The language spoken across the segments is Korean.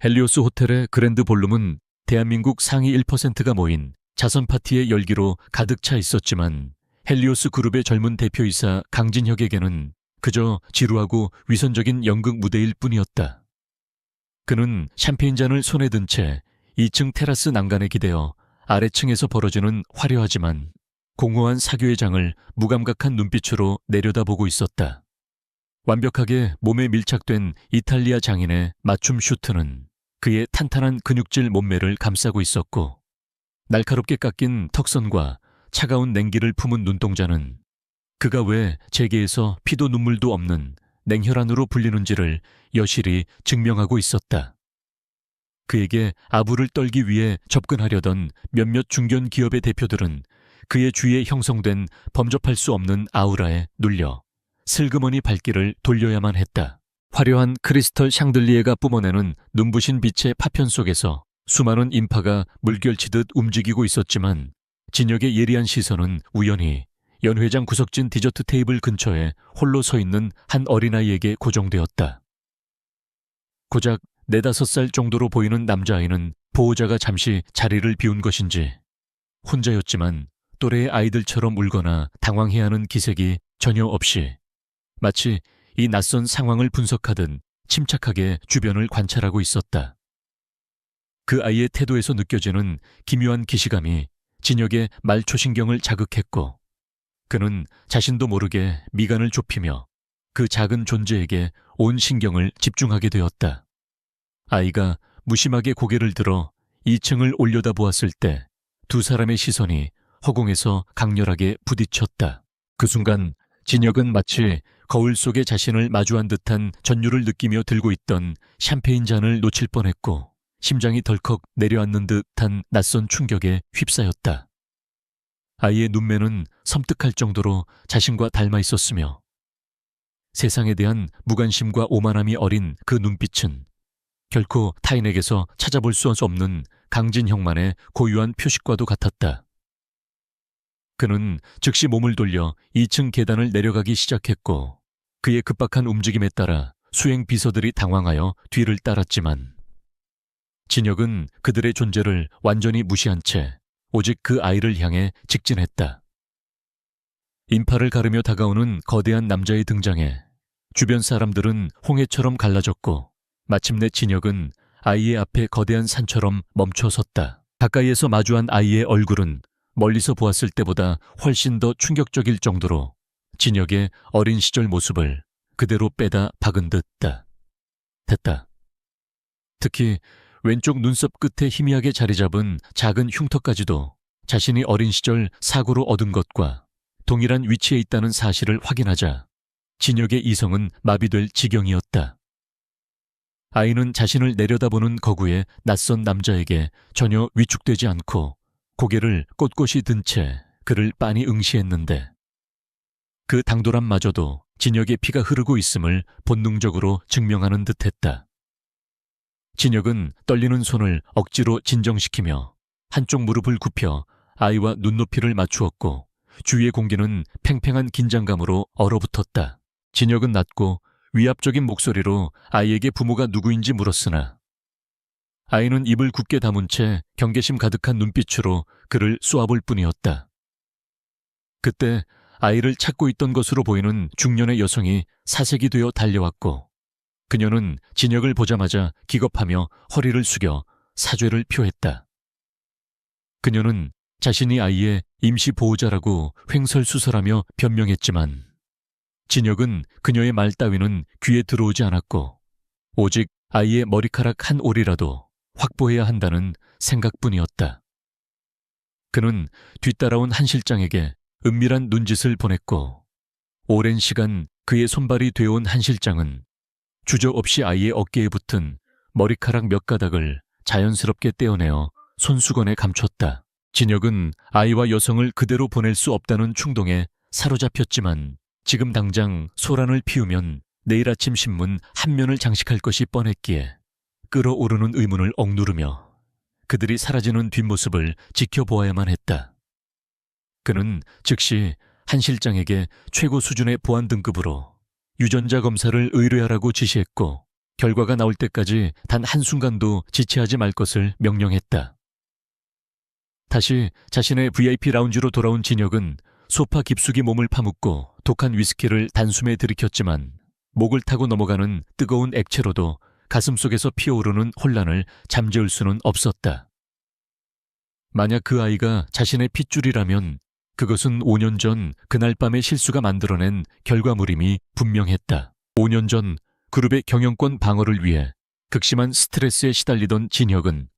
헬리오스 호텔의 그랜드 볼룸은 대한민국 상위 1%가 모인 자선 파티의 열기로 가득 차 있었지만 헬리오스 그룹의 젊은 대표이사 강진혁에게는 그저 지루하고 위선적인 연극 무대일 뿐이었다. 그는 샴페인 잔을 손에 든 채 2층 테라스 난간에 기대어 아래층에서 벌어지는 화려하지만 공허한 사교의 장을 무감각한 눈빛으로 내려다보고 있었다. 완벽하게 몸에 밀착된 이탈리아 장인의 맞춤 슈트는 그의 탄탄한 근육질 몸매를 감싸고 있었고, 날카롭게 깎인 턱선과 차가운 냉기를 품은 눈동자는 그가 왜 재계에서 피도 눈물도 없는 냉혈한으로 불리는지를 여실히 증명하고 있었다. 그에게 아부를 떨기 위해 접근하려던 몇몇 중견 기업의 대표들은 그의 주위에 형성된 범접할 수 없는 아우라에 눌려 슬그머니 발길을 돌려야만 했다. 화려한 크리스털 샹들리에가 뿜어내는 눈부신 빛의 파편 속에서 수많은 인파가 물결치듯 움직이고 있었지만 진혁의 예리한 시선은 우연히 연회장 구석진 디저트 테이블 근처에 홀로 서 있는 한 어린아이에게 고정되었다. 고작 4~5살 정도로 보이는 남자아이는 보호자가 잠시 자리를 비운 것인지 혼자였지만 또래의 아이들처럼 울거나 당황해하는 기색이 전혀 없이 마치 이 낯선 상황을 분석하듯 침착하게 주변을 관찰하고 있었다. 그 아이의 태도에서 느껴지는 기묘한 기시감이 진혁의 말초신경을 자극했고 그는 자신도 모르게 미간을 좁히며 그 작은 존재에게 온 신경을 집중하게 되었다. 아이가 무심하게 고개를 들어 2층을 올려다보았을 때 두 사람의 시선이 허공에서 강렬하게 부딪혔다. 그 순간 진혁은 마치 거울 속에 자신을 마주한 듯한 전율을 느끼며 들고 있던 샴페인 잔을 놓칠 뻔했고 심장이 덜컥 내려앉는 듯한 낯선 충격에 휩싸였다. 아이의 눈매는 섬뜩할 정도로 자신과 닮아 있었으며 세상에 대한 무관심과 오만함이 어린 그 눈빛은 결코 타인에게서 찾아볼 수 없는 강진혁만의 고유한 표식과도 같았다. 그는 즉시 몸을 돌려 2층 계단을 내려가기 시작했고 그의 급박한 움직임에 따라 수행 비서들이 당황하여 뒤를 따랐지만 진혁은 그들의 존재를 완전히 무시한 채 오직 그 아이를 향해 직진했다. 인파를 가르며 다가오는 거대한 남자의 등장에 주변 사람들은 홍해처럼 갈라졌고 마침내 진혁은 아이의 앞에 거대한 산처럼 멈춰섰다. 가까이에서 마주한 아이의 얼굴은 멀리서 보았을 때보다 훨씬 더 충격적일 정도로 진혁의 어린 시절 모습을 그대로 빼다 박은 듯다. 됐다. 특히 왼쪽 눈썹 끝에 희미하게 자리 잡은 작은 흉터까지도 자신이 어린 시절 사고로 얻은 것과 동일한 위치에 있다는 사실을 확인하자 진혁의 이성은 마비될 지경이었다. 아이는 자신을 내려다보는 거구의 낯선 남자에게 전혀 위축되지 않고 고개를 꼿꼿이 든 채 그를 빤히 응시했는데 그 당돌함마저도 진혁의 피가 흐르고 있음을 본능적으로 증명하는 듯했다. 진혁은 떨리는 손을 억지로 진정시키며 한쪽 무릎을 굽혀 아이와 눈높이를 맞추었고 주위의 공기는 팽팽한 긴장감으로 얼어붙었다. 진혁은 낮고 위압적인 목소리로 아이에게 부모가 누구인지 물었으나 아이는 입을 굳게 다문 채 경계심 가득한 눈빛으로 그를 쏘아볼 뿐이었다. 그때 아이를 찾고 있던 것으로 보이는 중년의 여성이 사색이 되어 달려왔고 그녀는 진혁을 보자마자 기겁하며 허리를 숙여 사죄를 표했다. 그녀는 자신이 아이의 임시 보호자라고 횡설수설하며 변명했지만 진혁은 그녀의 말 따위는 귀에 들어오지 않았고 오직 아이의 머리카락 한 올이라도 확보해야 한다는 생각뿐이었다. 그는 뒤따라온 한 실장에게 은밀한 눈짓을 보냈고 오랜 시간 그의 손발이 되어온 한 실장은 주저없이 아이의 어깨에 붙은 머리카락 몇 가닥을 자연스럽게 떼어내어 손수건에 감췄다. 진혁은 아이와 여성을 그대로 보낼 수 없다는 충동에 사로잡혔지만 지금 당장 소란을 피우면 내일 아침 신문 한 면을 장식할 것이 뻔했기에 끓어오르는 의문을 억누르며 그들이 사라지는 뒷모습을 지켜보아야만 했다. 그는 즉시 한 실장에게 최고 수준의 보안 등급으로 유전자 검사를 의뢰하라고 지시했고 결과가 나올 때까지 단 한순간도 지체하지 말 것을 명령했다. 다시 자신의 VIP 라운지로 돌아온 진혁은 소파 깊숙이 몸을 파묻고 독한 위스키를 단숨에 들이켰지만 목을 타고 넘어가는 뜨거운 액체로도 가슴속에서 피어오르는 혼란을 잠재울 수는 없었다. 만약 그 아이가 자신의 핏줄이라면 그것은 5년 전 그날 밤의 실수가 만들어낸 결과물임이 분명했다. 5년 전 그룹의 경영권 방어를 위해 극심한 스트레스에 시달리던 진혁은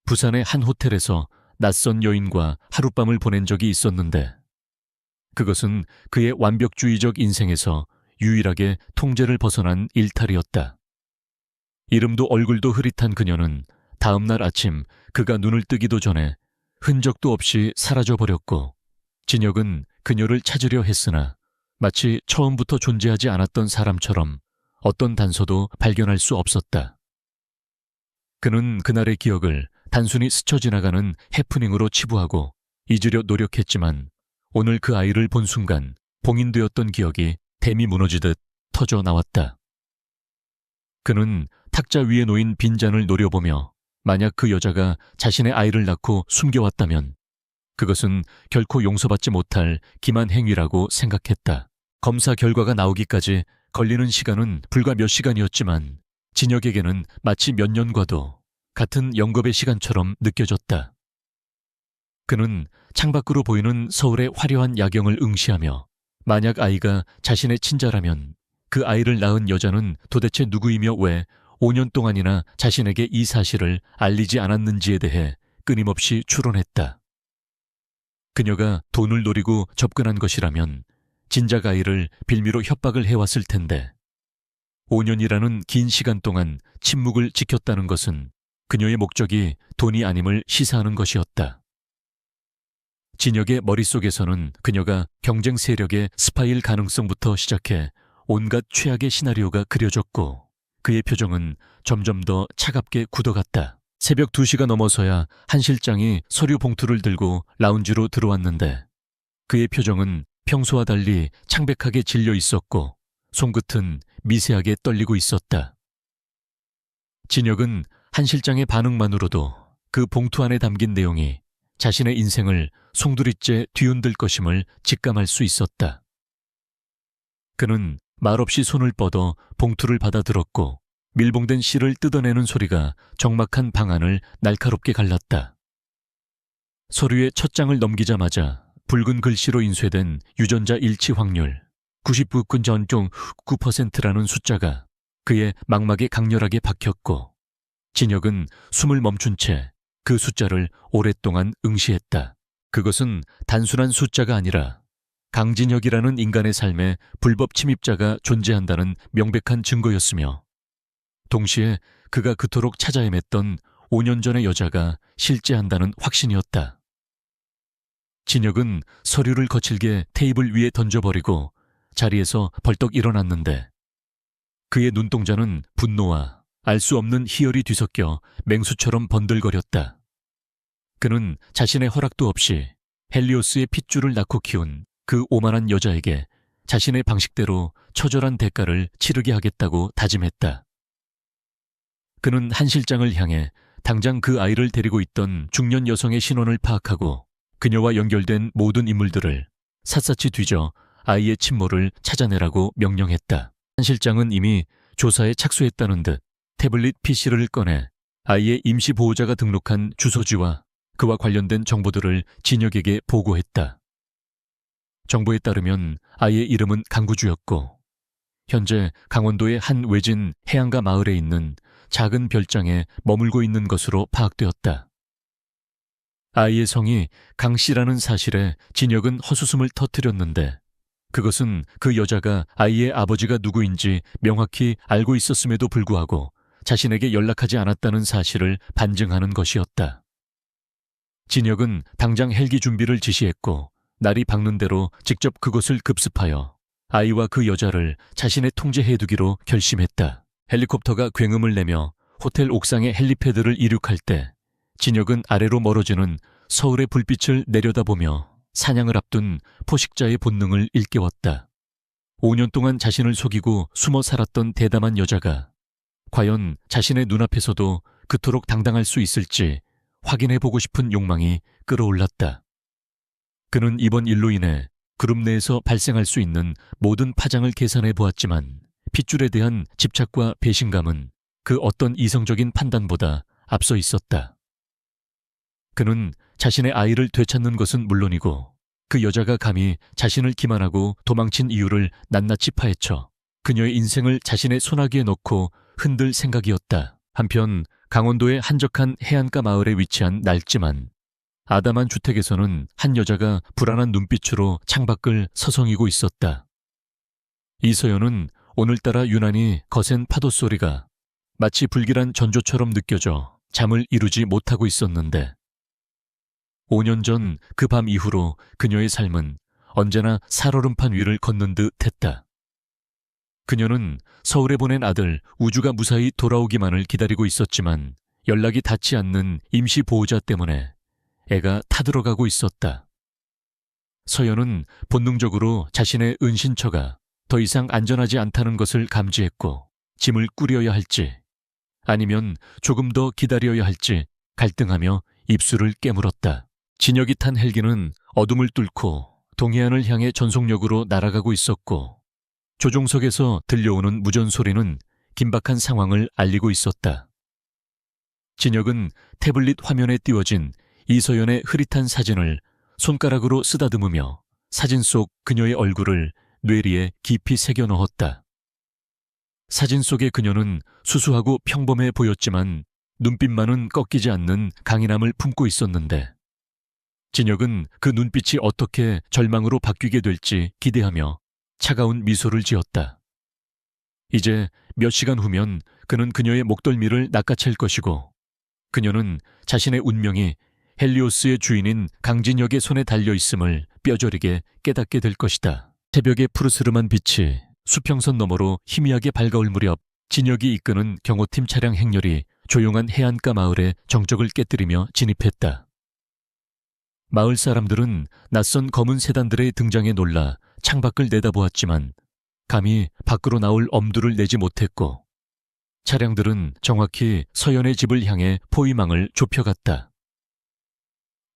부산의 한 호텔에서 낯선 여인과 하룻밤을 보낸 적이 있었는데 그것은 그의 완벽주의적 인생에서 유일하게 통제를 벗어난 일탈이었다. 이름도 얼굴도 흐릿한 그녀는 다음 날 아침 그가 눈을 뜨기도 전에 흔적도 없이 사라져버렸고 진혁은 그녀를 찾으려 했으나 마치 처음부터 존재하지 않았던 사람처럼 어떤 단서도 발견할 수 없었다. 그는 그날의 기억을 단순히 스쳐 지나가는 해프닝으로 치부하고 잊으려 노력했지만 오늘 그 아이를 본 순간 봉인되었던 기억이 댐이 무너지듯 터져 나왔다. 그는 탁자 위에 놓인 빈잔을 노려보며 만약 그 여자가 자신의 아이를 낳고 숨겨왔다면 그것은 결코 용서받지 못할 기만 행위라고 생각했다. 검사 결과가 나오기까지 걸리는 시간은 불과 몇 시간이었지만 진혁에게는 마치 몇 년과도 같은 영겁의 시간처럼 느껴졌다. 그는 창밖으로 보이는 서울의 화려한 야경을 응시하며 만약 아이가 자신의 친자라면 그 아이를 낳은 여자는 도대체 누구이며 왜 5년 동안이나 자신에게 이 사실을 알리지 않았는지에 대해 끊임없이 추론했다. 그녀가 돈을 노리고 접근한 것이라면 진작 아이를 빌미로 협박을 해왔을 텐데 5년이라는 긴 시간 동안 침묵을 지켰다는 것은 그녀의 목적이 돈이 아님을 시사하는 것이었다. 진혁의 머릿속에서는 그녀가 경쟁 세력의 스파일 가능성부터 시작해 온갖 최악의 시나리오가 그려졌고 그의 표정은 점점 더 차갑게 굳어갔다. 새벽 2시가 넘어서야 한 실장이 서류 봉투를 들고 라운지로 들어왔는데 그의 표정은 평소와 달리 창백하게 질려 있었고 손끝은 미세하게 떨리고 있었다. 진혁은 한 실장의 반응만으로도 그 봉투 안에 담긴 내용이 자신의 인생을 송두리째 뒤흔들 것임을 직감할 수 있었다. 그는 말없이 손을 뻗어 봉투를 받아들었고 밀봉된 실을 뜯어내는 소리가 적막한 방안을 날카롭게 갈랐다. 서류의 첫 장을 넘기자마자 붉은 글씨로 인쇄된 유전자 일치 확률 99.9%라는 숫자가 그의 망막에 강렬하게 박혔고 진혁은 숨을 멈춘 채 그 숫자를 오랫동안 응시했다. 그것은 단순한 숫자가 아니라 강진혁이라는 인간의 삶에 불법 침입자가 존재한다는 명백한 증거였으며 동시에 그가 그토록 찾아 헤맸던 5년 전의 여자가 실제한다는 확신이었다. 진혁은 서류를 거칠게 테이블 위에 던져버리고 자리에서 벌떡 일어났는데 그의 눈동자는 분노와 알 수 없는 희열이 뒤섞여 맹수처럼 번들거렸다. 그는 자신의 허락도 없이 헬리오스의 핏줄을 낳고 키운 그 오만한 여자에게 자신의 방식대로 처절한 대가를 치르게 하겠다고 다짐했다. 그는 한 실장을 향해 당장 그 아이를 데리고 있던 중년 여성의 신원을 파악하고 그녀와 연결된 모든 인물들을 샅샅이 뒤져 아이의 친모를 찾아내라고 명령했다. 한 실장은 이미 조사에 착수했다는 듯 태블릿 PC를 꺼내 아이의 임시 보호자가 등록한 주소지와 그와 관련된 정보들을 진혁에게 보고했다. 정보에 따르면 아이의 이름은 강구주였고 현재 강원도의 한 외진 해안가 마을에 있는 작은 별장에 머물고 있는 것으로 파악되었다. 아이의 성이 강씨라는 사실에 진혁은 헛웃음을 터뜨렸는데 그것은 그 여자가 아이의 아버지가 누구인지 명확히 알고 있었음에도 불구하고 자신에게 연락하지 않았다는 사실을 반증하는 것이었다. 진혁은 당장 헬기 준비를 지시했고 날이 밝는 대로 직접 그곳을 급습하여 아이와 그 여자를 자신의 통제해 두기로 결심했다. 헬리콥터가 굉음을 내며 호텔 옥상의 헬리패드를 이륙할 때 진혁은 아래로 멀어지는 서울의 불빛을 내려다보며 사냥을 앞둔 포식자의 본능을 일깨웠다. 5년 동안 자신을 속이고 숨어 살았던 대담한 여자가 과연 자신의 눈앞에서도 그토록 당당할 수 있을지 확인해보고 싶은 욕망이 끌어올랐다. 그는 이번 일로 인해 그룹 내에서 발생할 수 있는 모든 파장을 계산해 보았지만 핏줄에 대한 집착과 배신감은 그 어떤 이성적인 판단보다 앞서 있었다. 그는 자신의 아이를 되찾는 것은 물론이고 그 여자가 감히 자신을 기만하고 도망친 이유를 낱낱이 파헤쳐 그녀의 인생을 자신의 손아귀에 넣고 흔들 생각이었다. 한편 강원도의 한적한 해안가 마을에 위치한 낡지만 아담한 주택에서는 한 여자가 불안한 눈빛으로 창밖을 서성이고 있었다. 이서연은 오늘따라 유난히 거센 파도 소리가 마치 불길한 전조처럼 느껴져 잠을 이루지 못하고 있었는데 5년 전 그 밤 이후로 그녀의 삶은 언제나 살얼음판 위를 걷는 듯 했다. 그녀는 서울에 보낸 아들 우주가 무사히 돌아오기만을 기다리고 있었지만 연락이 닿지 않는 임시 보호자 때문에 애가 타들어가고 있었다. 서연은 본능적으로 자신의 은신처가 더 이상 안전하지 않다는 것을 감지했고 짐을 꾸려야 할지 아니면 조금 더 기다려야 할지 갈등하며 입술을 깨물었다. 진혁이 탄 헬기는 어둠을 뚫고 동해안을 향해 전속력으로 날아가고 있었고 조종석에서 들려오는 무전 소리는 긴박한 상황을 알리고 있었다. 진혁은 태블릿 화면에 띄워진 이서연의 흐릿한 사진을 손가락으로 쓰다듬으며 사진 속 그녀의 얼굴을 뇌리에 깊이 새겨 넣었다. 사진 속의 그녀는 수수하고 평범해 보였지만 눈빛만은 꺾이지 않는 강인함을 품고 있었는데 진혁은 그 눈빛이 어떻게 절망으로 바뀌게 될지 기대하며 차가운 미소를 지었다. 이제 몇 시간 후면 그는 그녀의 목덜미를 낚아챌 것이고 그녀는 자신의 운명이 헬리오스의 주인인 강진혁의 손에 달려있음을 뼈저리게 깨닫게 될 것이다. 새벽의 푸르스름한 빛이 수평선 너머로 희미하게 밝아올 무렵 진혁이 이끄는 경호팀 차량 행렬이 조용한 해안가 마을의 정적을 깨뜨리며 진입했다. 마을 사람들은 낯선 검은 세단들의 등장에 놀라 창밖을 내다보았지만 감히 밖으로 나올 엄두를 내지 못했고 차량들은 정확히 서연의 집을 향해 포위망을 좁혀갔다.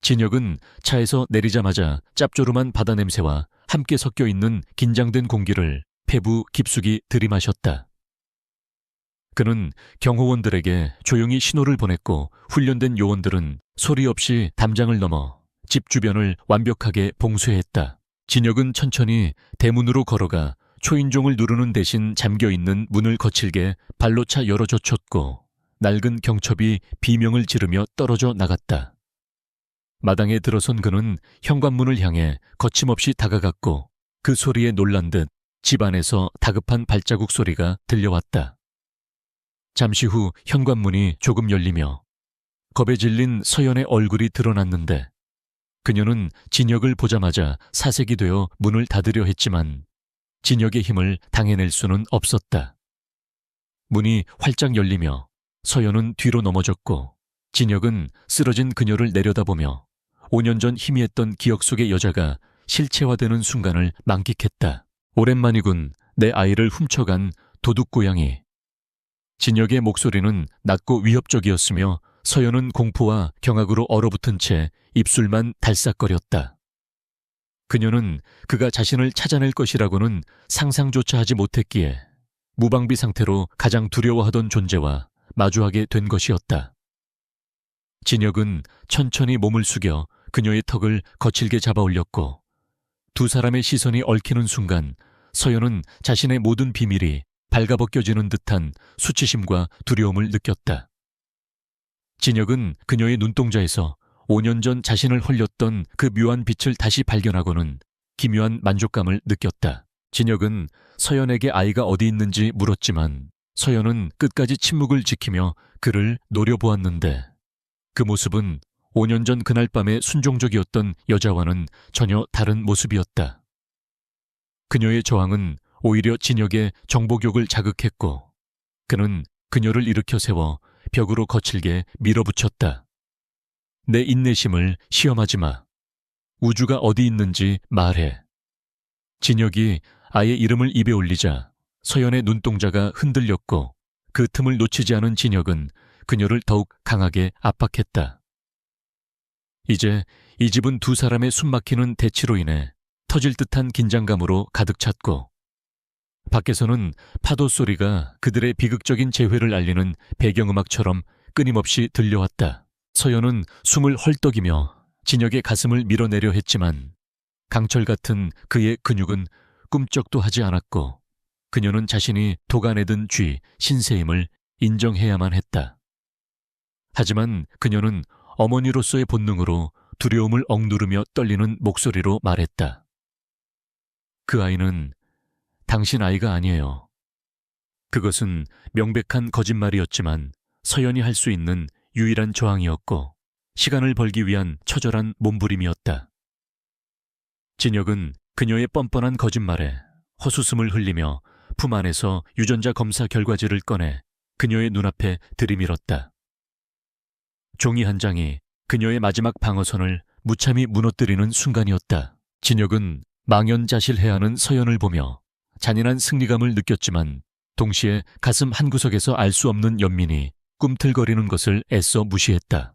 진혁은 차에서 내리자마자 짭조름한 바다 냄새와 함께 섞여 있는 긴장된 공기를 폐부 깊숙이 들이마셨다. 그는 경호원들에게 조용히 신호를 보냈고 훈련된 요원들은 소리 없이 담장을 넘어 집 주변을 완벽하게 봉쇄했다. 진혁은 천천히 대문으로 걸어가 초인종을 누르는 대신 잠겨있는 문을 거칠게 발로 차 열어젖혔고 낡은 경첩이 비명을 지르며 떨어져 나갔다. 마당에 들어선 그는 현관문을 향해 거침없이 다가갔고 그 소리에 놀란 듯 집 안에서 다급한 발자국 소리가 들려왔다. 잠시 후 현관문이 조금 열리며 겁에 질린 서연의 얼굴이 드러났는데 그녀는 진혁을 보자마자 사색이 되어 문을 닫으려 했지만 진혁의 힘을 당해낼 수는 없었다. 문이 활짝 열리며 서연은 뒤로 넘어졌고 진혁은 쓰러진 그녀를 내려다보며 5년 전 희미했던 기억 속의 여자가 실체화되는 순간을 만끽했다. 오랜만이군, 내 아이를 훔쳐간 도둑고양이. 진혁의 목소리는 낮고 위협적이었으며 서연은 공포와 경악으로 얼어붙은 채 입술만 달싹거렸다. 그녀는 그가 자신을 찾아낼 것이라고는 상상조차 하지 못했기에 무방비 상태로 가장 두려워하던 존재와 마주하게 된 것이었다. 진혁은 천천히 몸을 숙여 그녀의 턱을 거칠게 잡아 올렸고 두 사람의 시선이 얽히는 순간 서연은 자신의 모든 비밀이 발가벗겨지는 듯한 수치심과 두려움을 느꼈다. 진혁은 그녀의 눈동자에서 5년 전 자신을 홀렸던 그 묘한 빛을 다시 발견하고는 기묘한 만족감을 느꼈다. 진혁은 서연에게 아이가 어디 있는지 물었지만 서연은 끝까지 침묵을 지키며 그를 노려보았는데 그 모습은 5년 전 그날 밤의 순종적이었던 여자와는 전혀 다른 모습이었다. 그녀의 저항은 오히려 진혁의 정복욕을 자극했고 그는 그녀를 일으켜 세워 벽으로 거칠게 밀어붙였다. 내 인내심을 시험하지 마. 우주가 어디 있는지 말해. 진혁이 아이의 이름을 입에 올리자 서연의 눈동자가 흔들렸고 그 틈을 놓치지 않은 진혁은 그녀를 더욱 강하게 압박했다. 이제 이 집은 두 사람의 숨막히는 대치로 인해 터질 듯한 긴장감으로 가득 찼고, 밖에서는 파도 소리가 그들의 비극적인 재회를 알리는 배경음악처럼 끊임없이 들려왔다. 서연은 숨을 헐떡이며 진혁의 가슴을 밀어내려 했지만 강철 같은 그의 근육은 꿈쩍도 하지 않았고, 그녀는 자신이 도가내든 쥐 신세임을 인정해야만 했다. 하지만 그녀는 어머니로서의 본능으로 두려움을 억누르며 떨리는 목소리로 말했다. 그 아이는 당신 아이가 아니에요. 그것은 명백한 거짓말이었지만 서연이 할 수 있는 유일한 저항이었고, 시간을 벌기 위한 처절한 몸부림이었다. 진혁은 그녀의 뻔뻔한 거짓말에 헛웃음을 흘리며 품 안에서 유전자 검사 결과지를 꺼내 그녀의 눈앞에 들이밀었다. 종이 한 장이 그녀의 마지막 방어선을 무참히 무너뜨리는 순간이었다. 진혁은 망연자실해야 하는 서연을 보며 잔인한 승리감을 느꼈지만 동시에 가슴 한구석에서 알 수 없는 연민이 꿈틀거리는 것을 애써 무시했다.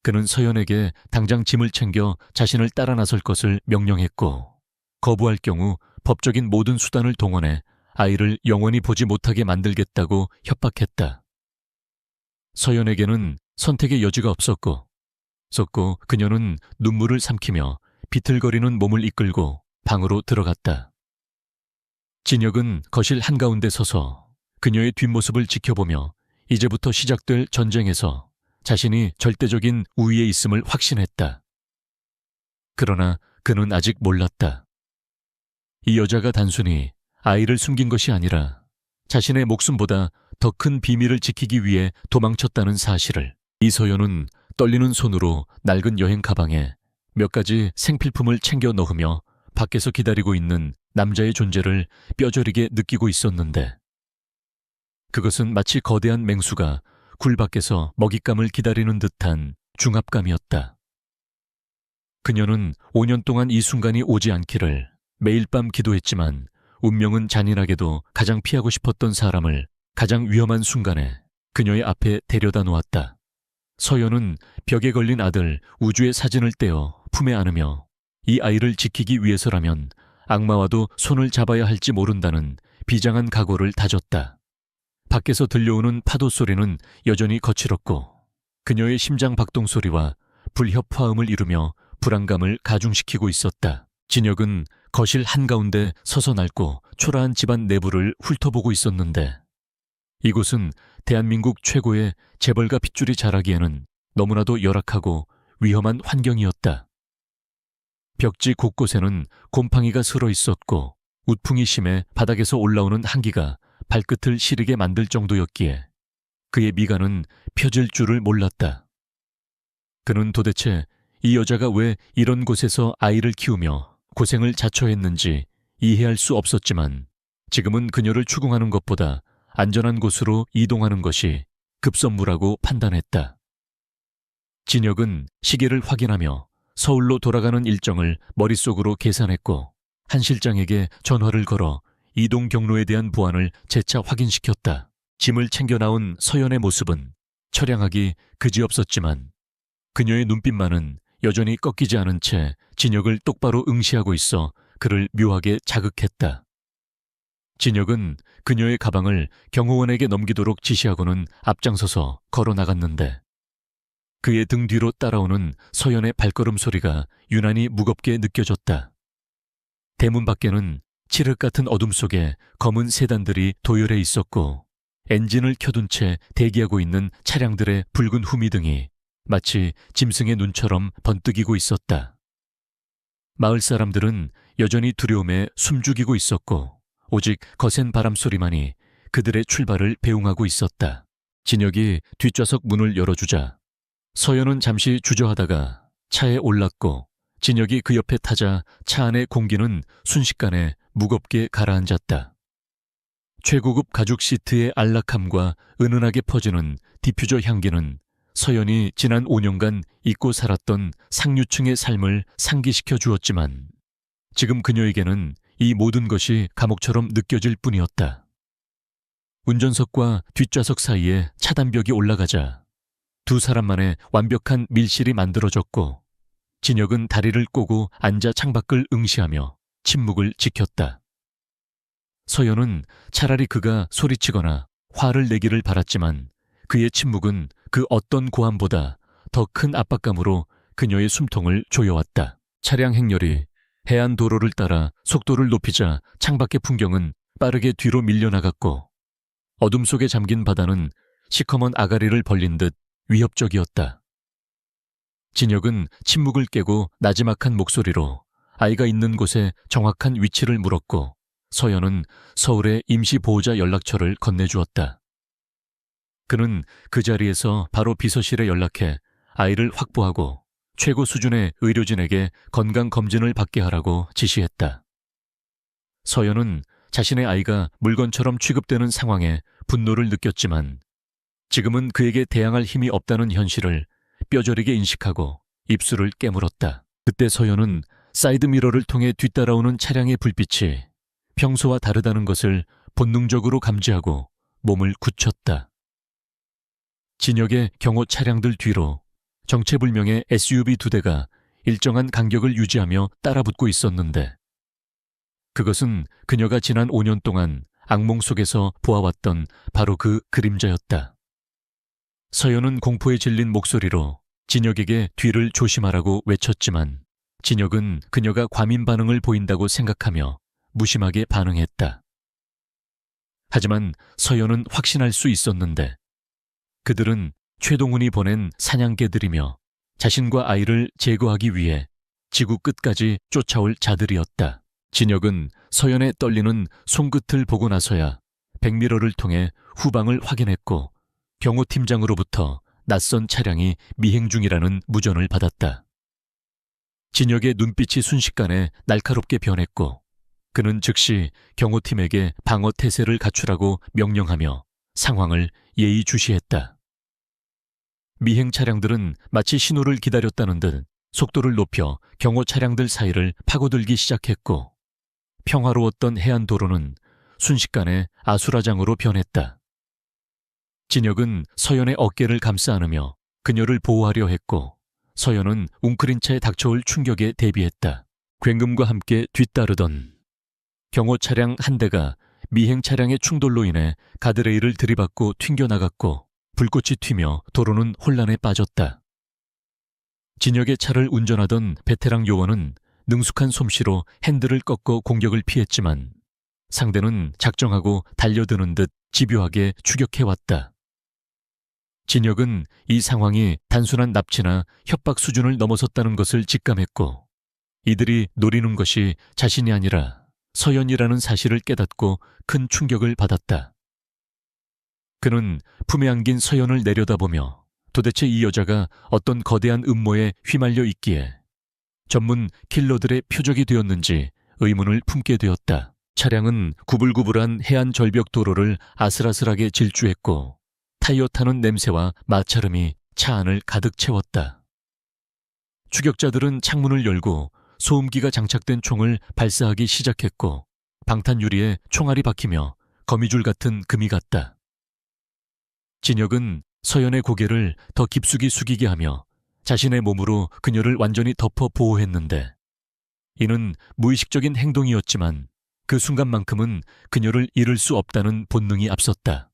그는 서연에게 당장 짐을 챙겨 자신을 따라 나설 것을 명령했고, 거부할 경우 법적인 모든 수단을 동원해 아이를 영원히 보지 못하게 만들겠다고 협박했다. 서연에게는 선택의 여지가 없었고 그녀는 눈물을 삼키며 비틀거리는 몸을 이끌고 방으로 들어갔다. 진혁은 거실 한가운데 서서 그녀의 뒷모습을 지켜보며 이제부터 시작될 전쟁에서 자신이 절대적인 우위에 있음을 확신했다. 그러나 그는 아직 몰랐다. 이 여자가 단순히 아이를 숨긴 것이 아니라 자신의 목숨보다 더 큰 비밀을 지키기 위해 도망쳤다는 사실을. 이서연은 떨리는 손으로 낡은 여행 가방에 몇 가지 생필품을 챙겨 넣으며 밖에서 기다리고 있는 남자의 존재를 뼈저리게 느끼고 있었는데, 그것은 마치 거대한 맹수가 굴 밖에서 먹잇감을 기다리는 듯한 중압감이었다. 그녀는 5년 동안 이 순간이 오지 않기를 매일 밤 기도했지만 운명은 잔인하게도 가장 피하고 싶었던 사람을 가장 위험한 순간에 그녀의 앞에 데려다 놓았다. 서연은 벽에 걸린 아들 우주의 사진을 떼어 품에 안으며 이 아이를 지키기 위해서라면 악마와도 손을 잡아야 할지 모른다는 비장한 각오를 다졌다. 밖에서 들려오는 파도 소리는 여전히 거칠었고 그녀의 심장 박동 소리와 불협화음을 이루며 불안감을 가중시키고 있었다. 진혁은 거실 한가운데 서서 낡고 초라한 집안 내부를 훑어보고 있었는데, 이곳은 대한민국 최고의 재벌가 핏줄이 자라기에는 너무나도 열악하고 위험한 환경이었다. 벽지 곳곳에는 곰팡이가 슬어 있었고 우풍이 심해 바닥에서 올라오는 한기가 발끝을 시리게 만들 정도였기에 그의 미간은 펴질 줄을 몰랐다. 그는 도대체 이 여자가 왜 이런 곳에서 아이를 키우며 고생을 자처했는지 이해할 수 없었지만, 지금은 그녀를 추궁하는 것보다 안전한 곳으로 이동하는 것이 급선무라고 판단했다. 진혁은 시계를 확인하며 서울로 돌아가는 일정을 머릿속으로 계산했고 한 실장에게 전화를 걸어 이동 경로에 대한 보안을 재차 확인시켰다. 짐을 챙겨 나온 서연의 모습은 처량하기 그지없었지만 그녀의 눈빛만은 여전히 꺾이지 않은 채 진혁을 똑바로 응시하고 있어 그를 묘하게 자극했다. 진혁은 그녀의 가방을 경호원에게 넘기도록 지시하고는 앞장서서 걸어 나갔는데, 그의 등 뒤로 따라오는 서연의 발걸음 소리가 유난히 무겁게 느껴졌다. 대문 밖에는 칠흑 같은 어둠 속에 검은 세단들이 도열해 있었고 엔진을 켜둔 채 대기하고 있는 차량들의 붉은 후미등이 마치 짐승의 눈처럼 번뜩이고 있었다. 마을 사람들은 여전히 두려움에 숨죽이고 있었고 오직 거센 바람 소리만이 그들의 출발을 배웅하고 있었다. 진혁이 뒷좌석 문을 열어주자 서연은 잠시 주저하다가 차에 올랐고 진혁이 그 옆에 타자 차 안의 공기는 순식간에 무겁게 가라앉았다. 최고급 가죽 시트의 안락함과 은은하게 퍼지는 디퓨저 향기는 서연이 지난 5년간 잊고 살았던 상류층의 삶을 상기시켜 주었지만 지금 그녀에게는 이 모든 것이 감옥처럼 느껴질 뿐이었다. 운전석과 뒷좌석 사이에 차단벽이 올라가자 두 사람만의 완벽한 밀실이 만들어졌고 진혁은 다리를 꼬고 앉아 창밖을 응시하며 침묵을 지켰다. 서연은 차라리 그가 소리치거나 화를 내기를 바랐지만 그의 침묵은 그 어떤 고함보다 더 큰 압박감으로 그녀의 숨통을 조여왔다. 차량 행렬이 해안 도로를 따라 속도를 높이자 창밖의 풍경은 빠르게 뒤로 밀려나갔고 어둠 속에 잠긴 바다는 시커먼 아가리를 벌린 듯 위협적이었다. 진혁은 침묵을 깨고 나지막한 목소리로 아이가 있는 곳에 정확한 위치를 물었고 서연은 서울의 임시보호자 연락처를 건네주었다. 그는 그 자리에서 바로 비서실에 연락해 아이를 확보하고 최고 수준의 의료진에게 건강검진을 받게 하라고 지시했다. 서연은 자신의 아이가 물건처럼 취급되는 상황에 분노를 느꼈지만 지금은 그에게 대항할 힘이 없다는 현실을 뼈저리게 인식하고 입술을 깨물었다. 그때 서연은 사이드미러를 통해 뒤따라오는 차량의 불빛이 평소와 다르다는 것을 본능적으로 감지하고 몸을 굳혔다. 진혁의 경호 차량들 뒤로 정체불명의 SUV 2대가 일정한 간격을 유지하며 따라붙고 있었는데 그것은 그녀가 지난 5년 동안 악몽 속에서 보아왔던 바로 그 그림자였다. 서연은 공포에 질린 목소리로 진혁에게 뒤를 조심하라고 외쳤지만 진혁은 그녀가 과민 반응을 보인다고 생각하며 무심하게 반응했다. 하지만 서연은 확신할 수 있었는데 그들은 최동훈이 보낸 사냥개들이며 자신과 아이를 제거하기 위해 지구 끝까지 쫓아올 자들이었다. 진혁은 서연의 떨리는 손끝을 보고 나서야 백미러를 통해 후방을 확인했고 경호팀장으로부터 낯선 차량이 미행 중이라는 무전을 받았다. 진혁의 눈빛이 순식간에 날카롭게 변했고 그는 즉시 경호팀에게 방어 태세를 갖추라고 명령하며 상황을 예의주시했다. 미행 차량들은 마치 신호를 기다렸다는 듯 속도를 높여 경호 차량들 사이를 파고들기 시작했고 평화로웠던 해안도로는 순식간에 아수라장으로 변했다. 진혁은 서연의 어깨를 감싸 안으며 그녀를 보호하려 했고 서연은 웅크린 채 닥쳐올 충격에 대비했다. 굉음과 함께 뒤따르던 경호 차량 한 대가 미행 차량의 충돌로 인해 가드레일을 들이받고 튕겨나갔고 불꽃이 튀며 도로는 혼란에 빠졌다. 진혁의 차를 운전하던 베테랑 요원은 능숙한 솜씨로 핸들을 꺾어 공격을 피했지만 상대는 작정하고 달려드는 듯 집요하게 추격해왔다. 진혁은 이 상황이 단순한 납치나 협박 수준을 넘어섰다는 것을 직감했고 이들이 노리는 것이 자신이 아니라 서연이라는 사실을 깨닫고 큰 충격을 받았다. 그는 품에 안긴 서연을 내려다보며 도대체 이 여자가 어떤 거대한 음모에 휘말려 있기에 전문 킬러들의 표적이 되었는지 의문을 품게 되었다. 차량은 구불구불한 해안 절벽 도로를 아슬아슬하게 질주했고 타이어 타는 냄새와 마찰음이 차 안을 가득 채웠다. 추격자들은 창문을 열고 소음기가 장착된 총을 발사하기 시작했고 방탄 유리에 총알이 박히며 거미줄 같은 금이 갔다. 진혁은 서연의 고개를 더 깊숙이 숙이게 하며 자신의 몸으로 그녀를 완전히 덮어 보호했는데 이는 무의식적인 행동이었지만 그 순간만큼은 그녀를 잃을 수 없다는 본능이 앞섰다.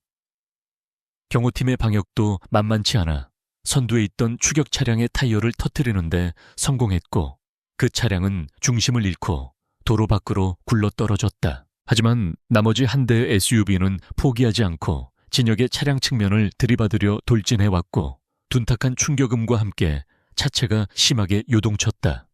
경호팀의 방역도 만만치 않아 선두에 있던 추격 차량의 타이어를 터뜨리는데 성공했고 그 차량은 중심을 잃고 도로 밖으로 굴러떨어졌다. 하지만 나머지 한 대의 SUV는 포기하지 않고 진혁의 차량 측면을 들이받으려 돌진해왔고 둔탁한 충격음과 함께 차체가 심하게 요동쳤다.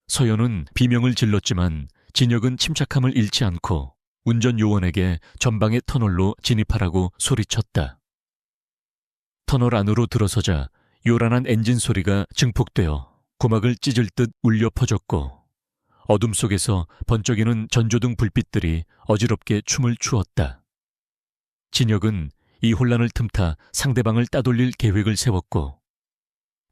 서연은 비명을 질렀지만 진혁은 침착함을 잃지 않고 운전 요원에게 전방의 터널로 진입하라고 소리쳤다. 터널 안으로 들어서자 요란한 엔진 소리가 증폭되어 고막을 찢을 듯 울려 퍼졌고 어둠 속에서 번쩍이는 전조등 불빛들이 어지럽게 춤을 추었다. 진혁은 이 혼란을 틈타 상대방을 따돌릴 계획을 세웠고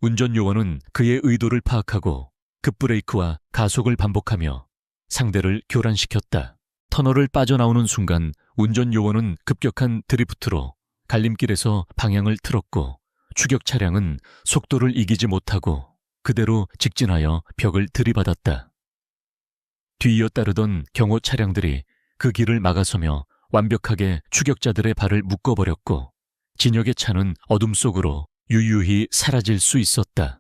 운전 요원은 그의 의도를 파악하고 급브레이크와 가속을 반복하며 상대를 교란시켰다. 터널을 빠져나오는 순간 운전 요원은 급격한 드리프트로 갈림길에서 방향을 틀었고 추격 차량은 속도를 이기지 못하고 그대로 직진하여 벽을 들이받았다. 뒤이어 따르던 경호 차량들이 그 길을 막아서며 완벽하게 추격자들의 발을 묶어버렸고 진혁의 차는 어둠 속으로 유유히 사라질 수 있었다.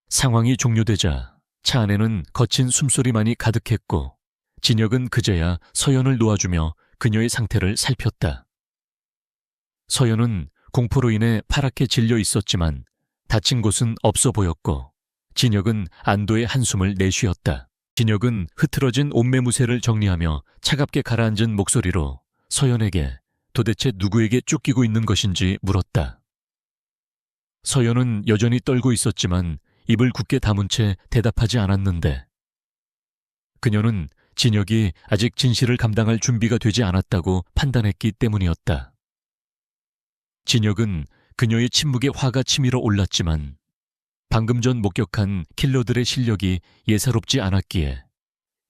상황이 종료되자 차 안에는 거친 숨소리만이 가득했고 진혁은 그제야 서연을 놓아주며 그녀의 상태를 살폈다. 서연은 공포로 인해 파랗게 질려 있었지만 다친 곳은 없어 보였고 진혁은 안도의 한숨을 내쉬었다. 진혁은 흐트러진 옷매무새를 정리하며 차갑게 가라앉은 목소리로 서연에게 도대체 누구에게 쫓기고 있는 것인지 물었다. 서연은 여전히 떨고 있었지만 입을 굳게 다문 채 대답하지 않았는데 그녀는 진혁이 아직 진실을 감당할 준비가 되지 않았다고 판단했기 때문이었다. 진혁은 그녀의 침묵에 화가 치밀어 올랐지만 방금 전 목격한 킬러들의 실력이 예사롭지 않았기에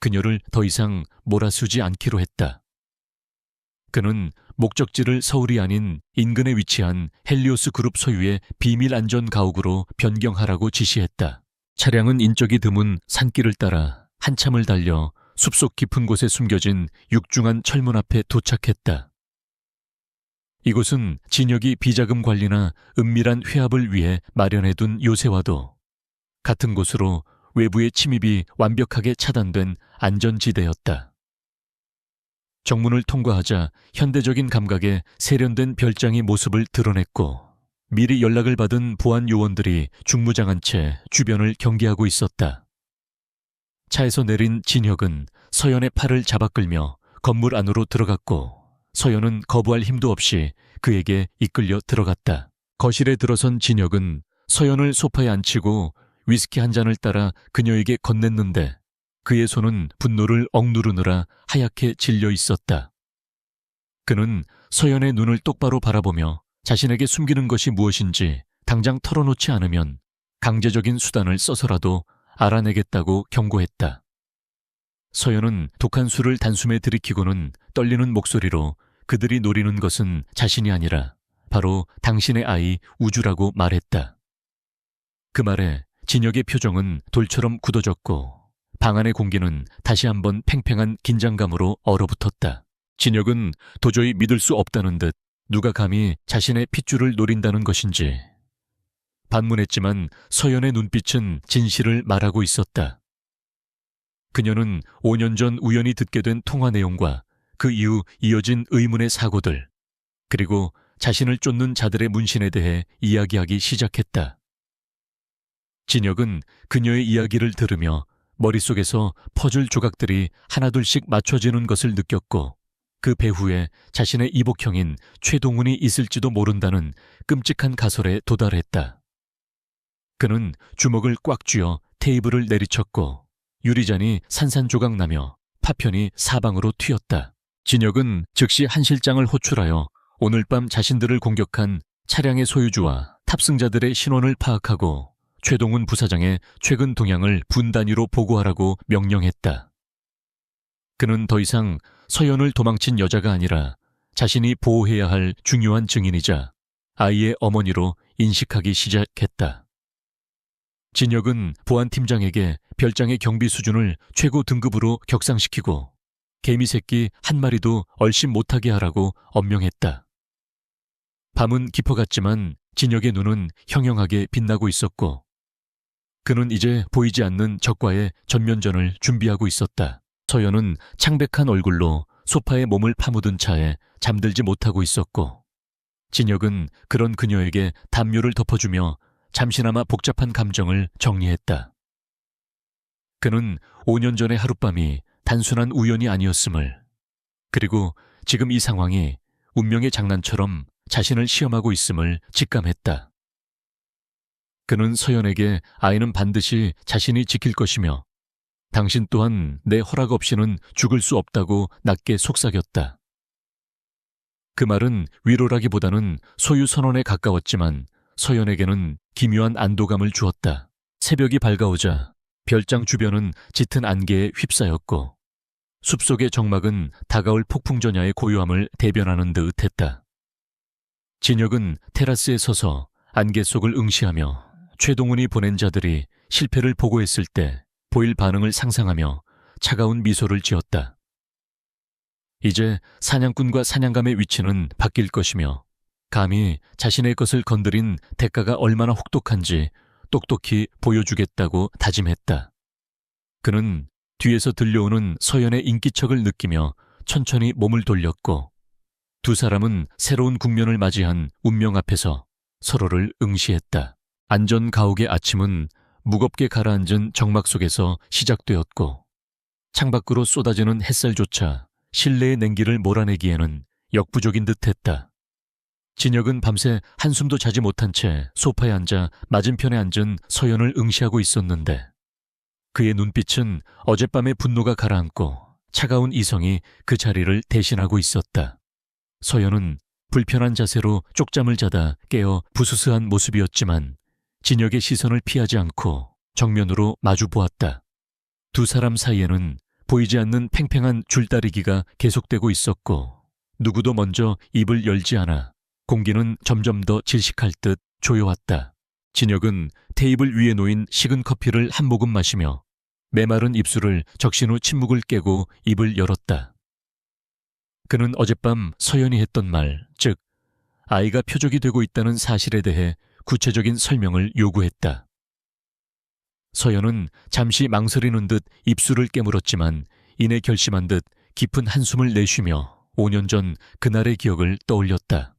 그녀를 더 이상 몰아쓰지 않기로 했다. 그는 목적지를 서울이 아닌 인근에 위치한 헬리오스 그룹 소유의 비밀 안전 가옥으로 변경하라고 지시했다. 차량은 인적이 드문 산길을 따라 한참을 달려 숲속 깊은 곳에 숨겨진 육중한 철문 앞에 도착했다. 이곳은 진혁이 비자금 관리나 은밀한 회합을 위해 마련해둔 요새와도 같은 곳으로 외부의 침입이 완벽하게 차단된 안전지대였다. 정문을 통과하자 현대적인 감각의 세련된 별장이 모습을 드러냈고 미리 연락을 받은 보안 요원들이 중무장한 채 주변을 경계하고 있었다. 차에서 내린 진혁은 서연의 팔을 잡아 끌며 건물 안으로 들어갔고 서연은 거부할 힘도 없이 그에게 이끌려 들어갔다. 거실에 들어선 진혁은 서연을 소파에 앉히고 위스키 한 잔을 따라 그녀에게 건넸는데 그의 손은 분노를 억누르느라 하얗게 질려 있었다. 그는 서연의 눈을 똑바로 바라보며 자신에게 숨기는 것이 무엇인지 당장 털어놓지 않으면 강제적인 수단을 써서라도 알아내겠다고 경고했다. 서연은 독한 술을 단숨에 들이키고는 떨리는 목소리로 그들이 노리는 것은 자신이 아니라 바로 당신의 아이 우주라고 말했다. 그 말에 진혁의 표정은 돌처럼 굳어졌고 방 안의 공기는 다시 한번 팽팽한 긴장감으로 얼어붙었다. 진혁은 도저히 믿을 수 없다는 듯 누가 감히 자신의 핏줄을 노린다는 것인지 반문했지만 서연의 눈빛은 진실을 말하고 있었다. 그녀는 5년 전 우연히 듣게 된 통화 내용과 그 이후 이어진 의문의 사고들, 그리고 자신을 쫓는 자들의 문신에 대해 이야기하기 시작했다. 진혁은 그녀의 이야기를 들으며 머릿속에서 퍼즐 조각들이 하나둘씩 맞춰지는 것을 느꼈고 그 배후에 자신의 이복형인 최동훈이 있을지도 모른다는 끔찍한 가설에 도달했다. 그는 주먹을 꽉 쥐어 테이블을 내리쳤고 유리잔이 산산조각 나며 파편이 사방으로 튀었다. 진혁은 즉시 한 실장을 호출하여 오늘 밤 자신들을 공격한 차량의 소유주와 탑승자들의 신원을 파악하고 최동훈 부사장의 최근 동향을 분단위로 보고하라고 명령했다. 그는 더 이상 서연을 도망친 여자가 아니라 자신이 보호해야 할 중요한 증인이자 아이의 어머니로 인식하기 시작했다. 진혁은 보안팀장에게 별장의 경비 수준을 최고 등급으로 격상시키고 개미새끼 한 마리도 얼씬 못하게 하라고 엄명했다. 밤은 깊어갔지만 진혁의 눈은 형형하게 빛나고 있었고 그는 이제 보이지 않는 적과의 전면전을 준비하고 있었다. 서연은 창백한 얼굴로 소파에 몸을 파묻은 차에 잠들지 못하고 있었고 진혁은 그런 그녀에게 담요를 덮어주며 잠시나마 복잡한 감정을 정리했다. 그는 5년 전의 하룻밤이 단순한 우연이 아니었음을, 그리고 지금 이 상황이 운명의 장난처럼 자신을 시험하고 있음을 직감했다. 그는 서연에게 아이는 반드시 자신이 지킬 것이며 당신 또한 내 허락 없이는 죽을 수 없다고 낮게 속삭였다. 그 말은 위로라기보다는 소유 선언에 가까웠지만 서연에게는 기묘한 안도감을 주었다. 새벽이 밝아오자 별장 주변은 짙은 안개에 휩싸였고 숲속의 적막은 다가올 폭풍전야의 고요함을 대변하는 듯 했다. 진혁은 테라스에 서서 안개 속을 응시하며 최동훈이 보낸 자들이 실패를 보고했을 때 보일 반응을 상상하며 차가운 미소를 지었다. 이제 사냥꾼과 사냥감의 위치는 바뀔 것이며 감히 자신의 것을 건드린 대가가 얼마나 혹독한지 똑똑히 보여주겠다고 다짐했다. 그는 뒤에서 들려오는 서연의 인기척을 느끼며 천천히 몸을 돌렸고 두 사람은 새로운 국면을 맞이한 운명 앞에서 서로를 응시했다. 안전 가옥의 아침은 무겁게 가라앉은 적막 속에서 시작되었고 창밖으로 쏟아지는 햇살조차 실내의 냉기를 몰아내기에는 역부족인 듯했다. 진혁은 밤새 한숨도 자지 못한 채 소파에 앉아 맞은편에 앉은 서연을 응시하고 있었는데 그의 눈빛은 어젯밤의 분노가 가라앉고 차가운 이성이 그 자리를 대신하고 있었다. 서연은 불편한 자세로 쪽잠을 자다 깨어 부스스한 모습이었지만 진혁의 시선을 피하지 않고 정면으로 마주 보았다. 두 사람 사이에는 보이지 않는 팽팽한 줄다리기가 계속되고 있었고 누구도 먼저 입을 열지 않아 공기는 점점 더 질식할 듯 조여왔다. 진혁은 테이블 위에 놓인 식은 커피를 한 모금 마시며 메마른 입술을 적신 후 침묵을 깨고 입을 열었다. 그는 어젯밤 서연이 했던 말, 즉 아이가 표적이 되고 있다는 사실에 대해 구체적인 설명을 요구했다. 서연은 잠시 망설이는 듯 입술을 깨물었지만 이내 결심한 듯 깊은 한숨을 내쉬며 5년 전 그날의 기억을 떠올렸다.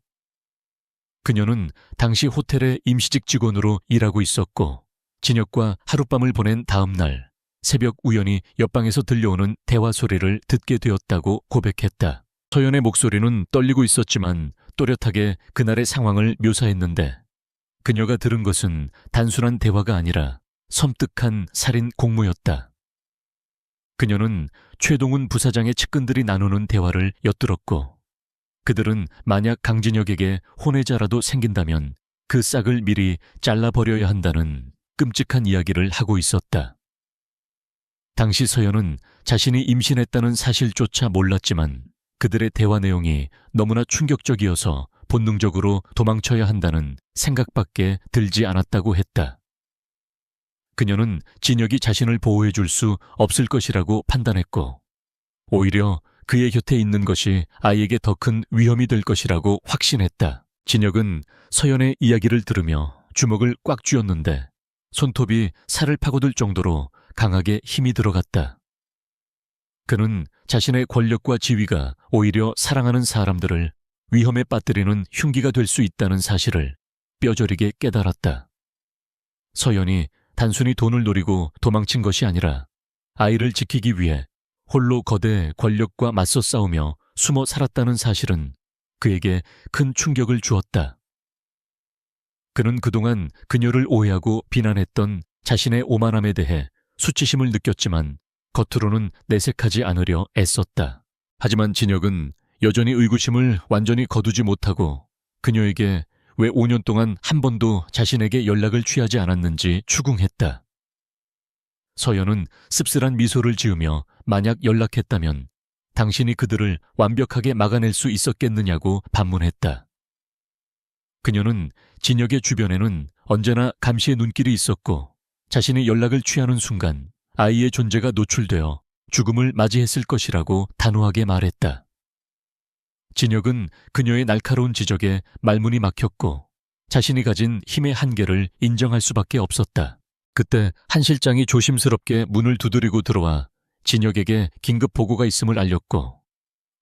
그녀는 당시 호텔의 임시직 직원으로 일하고 있었고 진혁과 하룻밤을 보낸 다음 날 새벽 우연히 옆방에서 들려오는 대화 소리를 듣게 되었다고 고백했다. 서연의 목소리는 떨리고 있었지만 또렷하게 그날의 상황을 묘사했는데 그녀가 들은 것은 단순한 대화가 아니라 섬뜩한 살인 공모였다. 그녀는 최동훈 부사장의 측근들이 나누는 대화를 엿들었고 그들은 만약 강진혁에게 혼외자라도 생긴다면 그 싹을 미리 잘라버려야 한다는 끔찍한 이야기를 하고 있었다. 당시 서연은 자신이 임신했다는 사실조차 몰랐지만 그들의 대화 내용이 너무나 충격적이어서 본능적으로 도망쳐야 한다는 생각밖에 들지 않았다고 했다. 그녀는 진혁이 자신을 보호해줄 수 없을 것이라고 판단했고 오히려 그의 곁에 있는 것이 아이에게 더 큰 위험이 될 것이라고 확신했다. 진혁은 서연의 이야기를 들으며 주먹을 꽉 쥐었는데 손톱이 살을 파고들 정도로 강하게 힘이 들어갔다. 그는 자신의 권력과 지위가 오히려 사랑하는 사람들을 위험에 빠뜨리는 흉기가 될 수 있다는 사실을 뼈저리게 깨달았다. 서연이 단순히 돈을 노리고 도망친 것이 아니라 아이를 지키기 위해 홀로 거대 권력과 맞서 싸우며 숨어 살았다는 사실은 그에게 큰 충격을 주었다. 그는 그동안 그녀를 오해하고 비난했던 자신의 오만함에 대해 수치심을 느꼈지만 겉으로는 내색하지 않으려 애썼다. 하지만 진혁은 여전히 의구심을 완전히 거두지 못하고 그녀에게 왜 5년 동안 한 번도 자신에게 연락을 취하지 않았는지 추궁했다. 서연은 씁쓸한 미소를 지으며 만약 연락했다면 당신이 그들을 완벽하게 막아낼 수 있었겠느냐고 반문했다. 그녀는 진혁의 주변에는 언제나 감시의 눈길이 있었고 자신이 연락을 취하는 순간 아이의 존재가 노출되어 죽음을 맞이했을 것이라고 단호하게 말했다. 진혁은 그녀의 날카로운 지적에 말문이 막혔고 자신이 가진 힘의 한계를 인정할 수밖에 없었다. 그때 한 실장이 조심스럽게 문을 두드리고 들어와 진혁에게 긴급 보고가 있음을 알렸고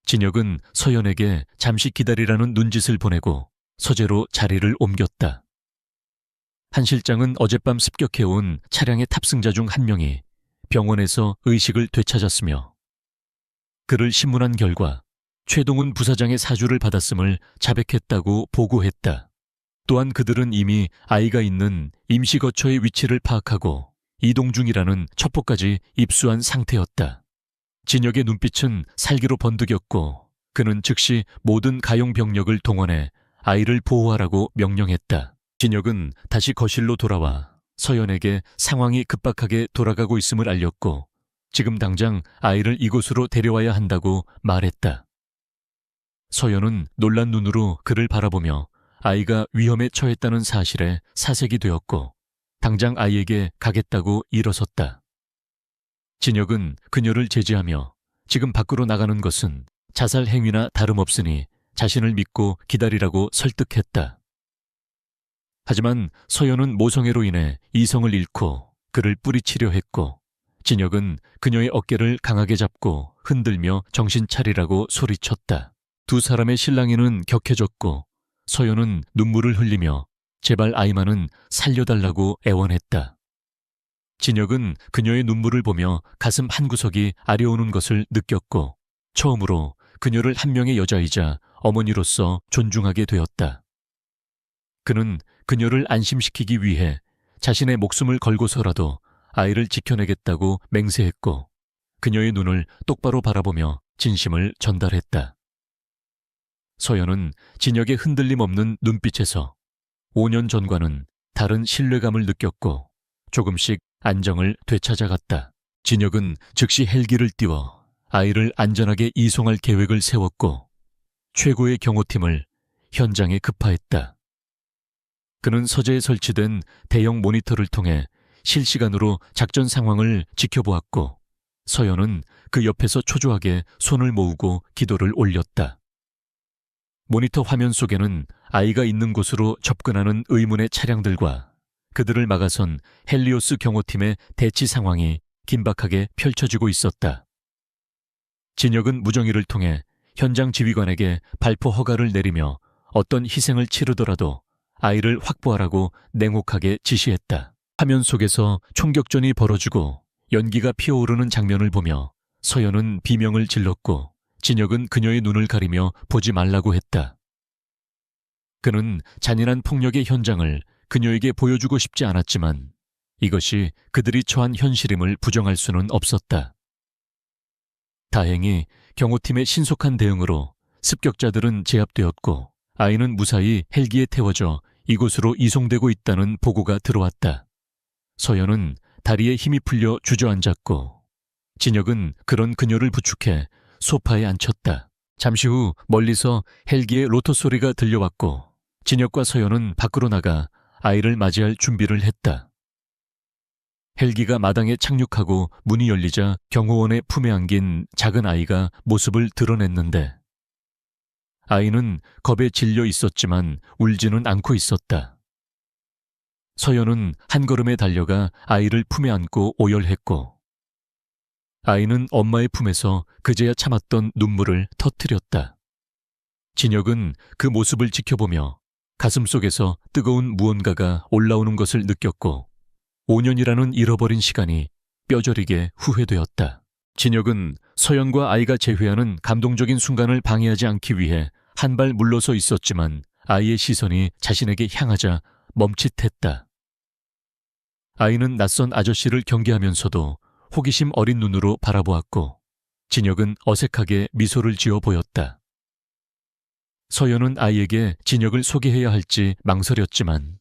진혁은 서연에게 잠시 기다리라는 눈짓을 보내고 서재로 자리를 옮겼다. 한 실장은 어젯밤 습격해온 차량의 탑승자 중 한 명이 병원에서 의식을 되찾았으며 그를 신문한 결과 최동훈 부사장의 사주를 받았음을 자백했다고 보고했다. 또한 그들은 이미 아이가 있는 임시거처의 위치를 파악하고 이동 중이라는 첩보까지 입수한 상태였다. 진혁의 눈빛은 살기로 번득였고 그는 즉시 모든 가용 병력을 동원해 아이를 보호하라고 명령했다. 진혁은 다시 거실로 돌아와 서연에게 상황이 급박하게 돌아가고 있음을 알렸고 지금 당장 아이를 이곳으로 데려와야 한다고 말했다. 서연은 놀란 눈으로 그를 바라보며 아이가 위험에 처했다는 사실에 사색이 되었고 당장 아이에게 가겠다고 일어섰다. 진혁은 그녀를 제지하며 지금 밖으로 나가는 것은 자살 행위나 다름없으니 자신을 믿고 기다리라고 설득했다. 하지만 서연은 모성애로 인해 이성을 잃고 그를 뿌리치려 했고 진혁은 그녀의 어깨를 강하게 잡고 흔들며 정신 차리라고 소리쳤다. 두 사람의 실랑이는 격해졌고 서연은 눈물을 흘리며 제발 아이만은 살려달라고 애원했다. 진혁은 그녀의 눈물을 보며 가슴 한구석이 아려오는 것을 느꼈고 처음으로 그녀를 한 명의 여자이자 어머니로서 존중하게 되었다. 그는 그녀를 안심시키기 위해 자신의 목숨을 걸고서라도 아이를 지켜내겠다고 맹세했고 그녀의 눈을 똑바로 바라보며 진심을 전달했다. 서연은 진혁의 흔들림 없는 눈빛에서 5년 전과는 다른 신뢰감을 느꼈고 조금씩 안정을 되찾아갔다. 진혁은 즉시 헬기를 띄워 아이를 안전하게 이송할 계획을 세웠고 최고의 경호팀을 현장에 급파했다. 그는 서재에 설치된 대형 모니터를 통해 실시간으로 작전 상황을 지켜보았고 서연은 그 옆에서 초조하게 손을 모으고 기도를 올렸다. 모니터 화면 속에는 아이가 있는 곳으로 접근하는 의문의 차량들과 그들을 막아선 헬리오스 경호팀의 대치 상황이 긴박하게 펼쳐지고 있었다. 진혁은 무정의를 통해 현장 지휘관에게 발포 허가를 내리며 어떤 희생을 치르더라도 아이를 확보하라고 냉혹하게 지시했다. 화면 속에서 총격전이 벌어지고 연기가 피어오르는 장면을 보며 서연은 비명을 질렀고 진혁은 그녀의 눈을 가리며 보지 말라고 했다. 그는 잔인한 폭력의 현장을 그녀에게 보여주고 싶지 않았지만 이것이 그들이 처한 현실임을 부정할 수는 없었다. 다행히 경호팀의 신속한 대응으로 습격자들은 제압되었고 아이는 무사히 헬기에 태워져 이곳으로 이송되고 있다는 보고가 들어왔다. 서연은 다리에 힘이 풀려 주저앉았고 진혁은 그런 그녀를 부축해 소파에 앉혔다. 잠시 후 멀리서 헬기의 로터 소리가 들려왔고 진혁과 서연은 밖으로 나가 아이를 맞이할 준비를 했다. 헬기가 마당에 착륙하고 문이 열리자 경호원의 품에 안긴 작은 아이가 모습을 드러냈는데 아이는 겁에 질려 있었지만 울지는 않고 있었다. 서연은 한 걸음에 달려가 아이를 품에 안고 오열했고 아이는 엄마의 품에서 그제야 참았던 눈물을 터뜨렸다. 진혁은 그 모습을 지켜보며 가슴속에서 뜨거운 무언가가 올라오는 것을 느꼈고 5년이라는 잃어버린 시간이 뼈저리게 후회되었다. 진혁은 서연과 아이가 재회하는 감동적인 순간을 방해하지 않기 위해 한 발 물러서 있었지만 아이의 시선이 자신에게 향하자 멈칫했다. 아이는 낯선 아저씨를 경계하면서도 호기심 어린 눈으로 바라보았고 진혁은 어색하게 미소를 지어 보였다. 서연은 아이에게 진혁을 소개해야 할지 망설였지만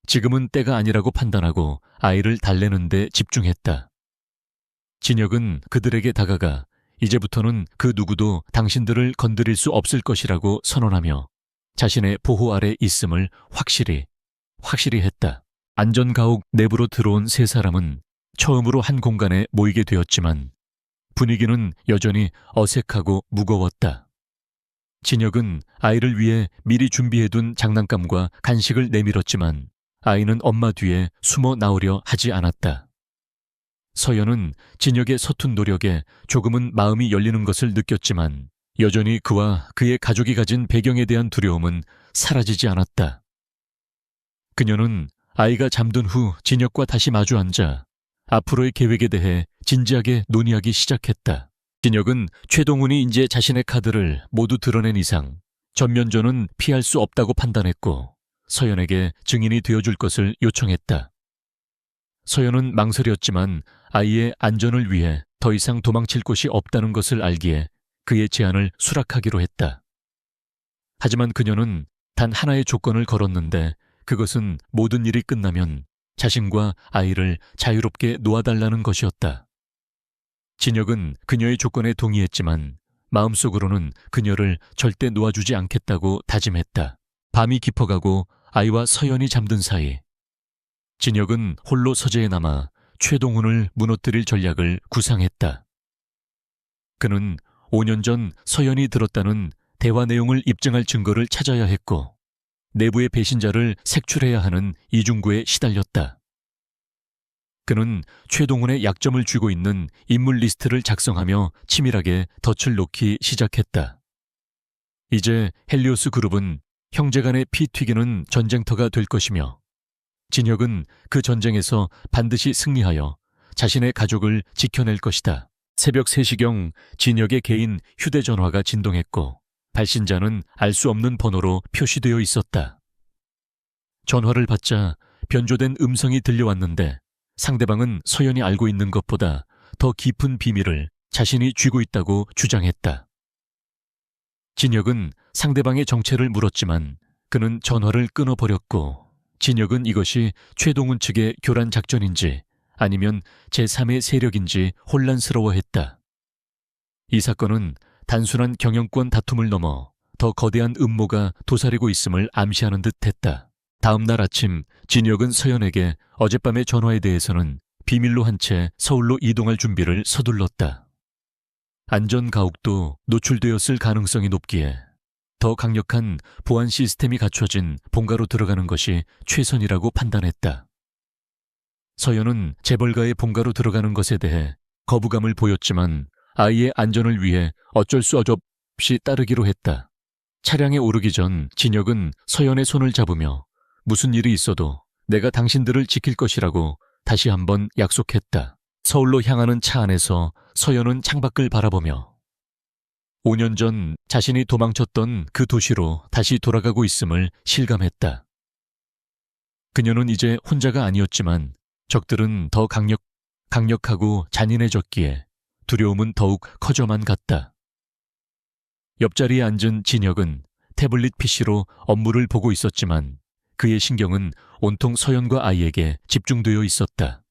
지금은 때가 아니라고 판단하고 아이를 달래는 데 집중했다. 진혁은 그들에게 다가가 이제부터는 그 누구도 당신들을 건드릴 수 없을 것이라고 선언하며 자신의 보호 아래 있음을 확실히 했다. 안전가옥 내부로 들어온 세 사람은 처음으로 한 공간에 모이게 되었지만 분위기는 여전히 어색하고 무거웠다. 진혁은 아이를 위해 미리 준비해둔 장난감과 간식을 내밀었지만 아이는 엄마 뒤에 숨어 나오려 하지 않았다. 서연은 진혁의 서툰 노력에 조금은 마음이 열리는 것을 느꼈지만 여전히 그와 그의 가족이 가진 배경에 대한 두려움은 사라지지 않았다. 그녀는 아이가 잠든 후 진혁과 다시 마주 앉아 앞으로의 계획에 대해 진지하게 논의하기 시작했다. 진혁은 최동훈이 이제 자신의 카드를 모두 드러낸 이상 전면전은 피할 수 없다고 판단했고 서연에게 증인이 되어줄 것을 요청했다. 서연은 망설였지만 아이의 안전을 위해 더 이상 도망칠 곳이 없다는 것을 알기에 그의 제안을 수락하기로 했다. 하지만 그녀는 단 하나의 조건을 걸었는데 그것은 모든 일이 끝나면 자신과 아이를 자유롭게 놓아달라는 것이었다. 진혁은 그녀의 조건에 동의했지만 마음속으로는 그녀를 절대 놓아주지 않겠다고 다짐했다. 밤이 깊어가고 아이와 서연이 잠든 사이 진혁은 홀로 서재에 남아 최동훈을 무너뜨릴 전략을 구상했다. 그는 5년 전 서연이 들었다는 대화 내용을 입증할 증거를 찾아야 했고 내부의 배신자를 색출해야 하는 이중구에 시달렸다. 그는 최동훈의 약점을 쥐고 있는 인물 리스트를 작성하며 치밀하게 덫을 놓기 시작했다. 이제 헬리오스 그룹은 형제간의 피 튀기는 전쟁터가 될 것이며 진혁은 그 전쟁에서 반드시 승리하여 자신의 가족을 지켜낼 것이다. 새벽 3시경 진혁의 개인 휴대전화가 진동했고 발신자는 알 수 없는 번호로 표시되어 있었다. 전화를 받자 변조된 음성이 들려왔는데 상대방은 서연이 알고 있는 것보다 더 깊은 비밀을 자신이 쥐고 있다고 주장했다. 진혁은 상대방의 정체를 물었지만 그는 전화를 끊어버렸고 진혁은 이것이 최동훈 측의 교란 작전인지 아니면 제3의 세력인지 혼란스러워했다. 이 사건은 단순한 경영권 다툼을 넘어 더 거대한 음모가 도사리고 있음을 암시하는 듯했다. 다음 날 아침 진혁은 서연에게 어젯밤의 전화에 대해서는 비밀로 한 채 서울로 이동할 준비를 서둘렀다. 안전 가옥도 노출되었을 가능성이 높기에 더 강력한 보안 시스템이 갖춰진 본가로 들어가는 것이 최선이라고 판단했다. 서연은 재벌가의 본가로 들어가는 것에 대해 거부감을 보였지만 아이의 안전을 위해 어쩔 수 없이 따르기로 했다. 차량에 오르기 전 진혁은 서연의 손을 잡으며 무슨 일이 있어도 내가 당신들을 지킬 것이라고 다시 한번 약속했다. 서울로 향하는 차 안에서 서연은 창밖을 바라보며 5년 전 자신이 도망쳤던 그 도시로 다시 돌아가고 있음을 실감했다. 그녀는 이제 혼자가 아니었지만 적들은 더 강력하고 잔인해졌기에 두려움은 더욱 커져만 갔다. 옆자리에 앉은 진혁은 태블릿 PC로 업무를 보고 있었지만 그의 신경은 온통 서연과 아이에게 집중되어 있었다.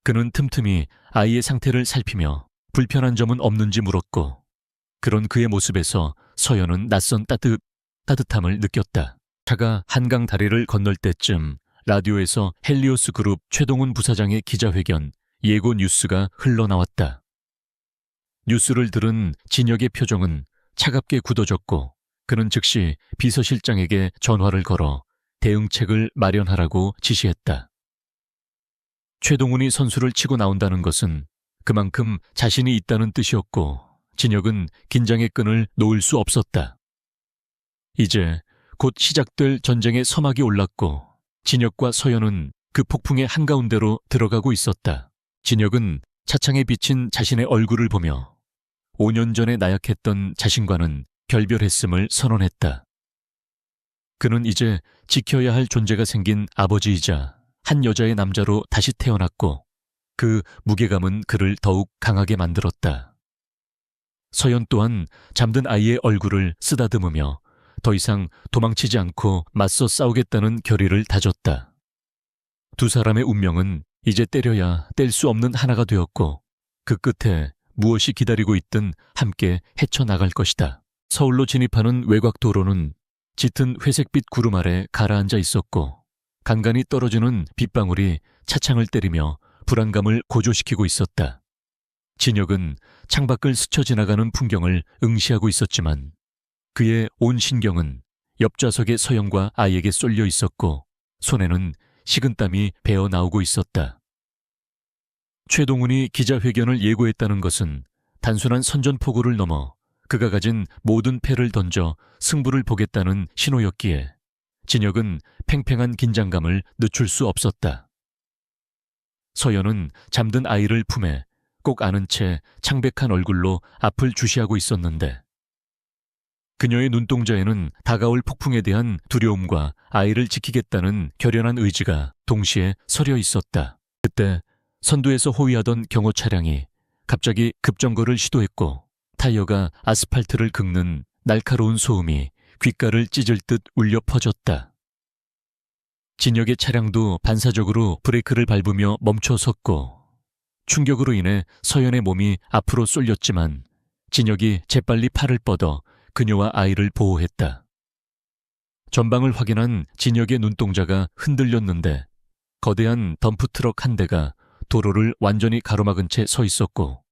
그는 틈틈이 아이의 상태를 살피며 불편한 점은 없는지 물었고 그런 그의 모습에서 서연은 낯선 따뜻함을 느꼈다. 차가 한강 다리를 건널 때쯤 라디오에서 헬리오스 그룹 최동훈 부사장의 기자회견 예고 뉴스가 흘러나왔다. 뉴스를 들은 진혁의 표정은 차갑게 굳어졌고 그는 즉시 비서실장에게 전화를 걸어 대응책을 마련하라고 지시했다. 최동훈이 선수를 치고 나온다는 것은 그만큼 자신이 있다는 뜻이었고 진혁은 긴장의 끈을 놓을 수 없었다. 이제 곧 시작될 전쟁의 서막이 올랐고 진혁과 서연은 그 폭풍의 한가운데로 들어가고 있었다. 진혁은 차창에 비친 자신의 얼굴을 보며 5년 전에 나약했던 자신과는 결별했음을 선언했다. 그는 이제 지켜야 할 존재가 생긴 아버지이자 한 여자의 남자로 다시 태어났고 그 무게감은 그를 더욱 강하게 만들었다. 서연 또한 잠든 아이의 얼굴을 쓰다듬으며 더 이상 도망치지 않고 맞서 싸우겠다는 결의를 다졌다. 두 사람의 운명은 이제 때려야 뗄 수 없는 하나가 되었고 그 끝에 무엇이 기다리고 있든 함께 헤쳐나갈 것이다. 서울로 진입하는 외곽 도로는 짙은 회색빛 구름 아래 가라앉아 있었고 간간히 떨어지는 빗방울이 차창을 때리며 불안감을 고조시키고 있었다. 진혁은 창밖을 스쳐 지나가는 풍경을 응시하고 있었지만 그의 온 신경은 옆좌석의 서연과 아이에게 쏠려 있었고 손에는 식은땀이 배어 나오고 있었다. 최동훈이 기자회견을 예고했다는 것은 단순한 선전포고를 넘어 그가 가진 모든 패를 던져 승부를 보겠다는 신호였기에 진혁은 팽팽한 긴장감을 늦출 수 없었다. 서연은 잠든 아이를 품에 꼭 안은 채 창백한 얼굴로 앞을 주시하고 있었는데 그녀의 눈동자에는 다가올 폭풍에 대한 두려움과 아이를 지키겠다는 결연한 의지가 동시에 서려 있었다. 그때 선두에서 호위하던 경호 차량이 갑자기 급정거를 시도했고 타이어가 아스팔트를 긁는 날카로운 소음이 귓가를 찢을 듯 울려 퍼졌다. 진혁의 차량도 반사적으로 브레이크를 밟으며 멈춰 섰고 충격으로 인해 서연의 몸이 앞으로 쏠렸지만 진혁이 재빨리 팔을 뻗어 그녀와 아이를 보호했다. 전방을 확인한 진혁의 눈동자가 흔들렸는데 거대한 덤프트럭 한 대가 도로를 완전히 가로막은 채 서 있었고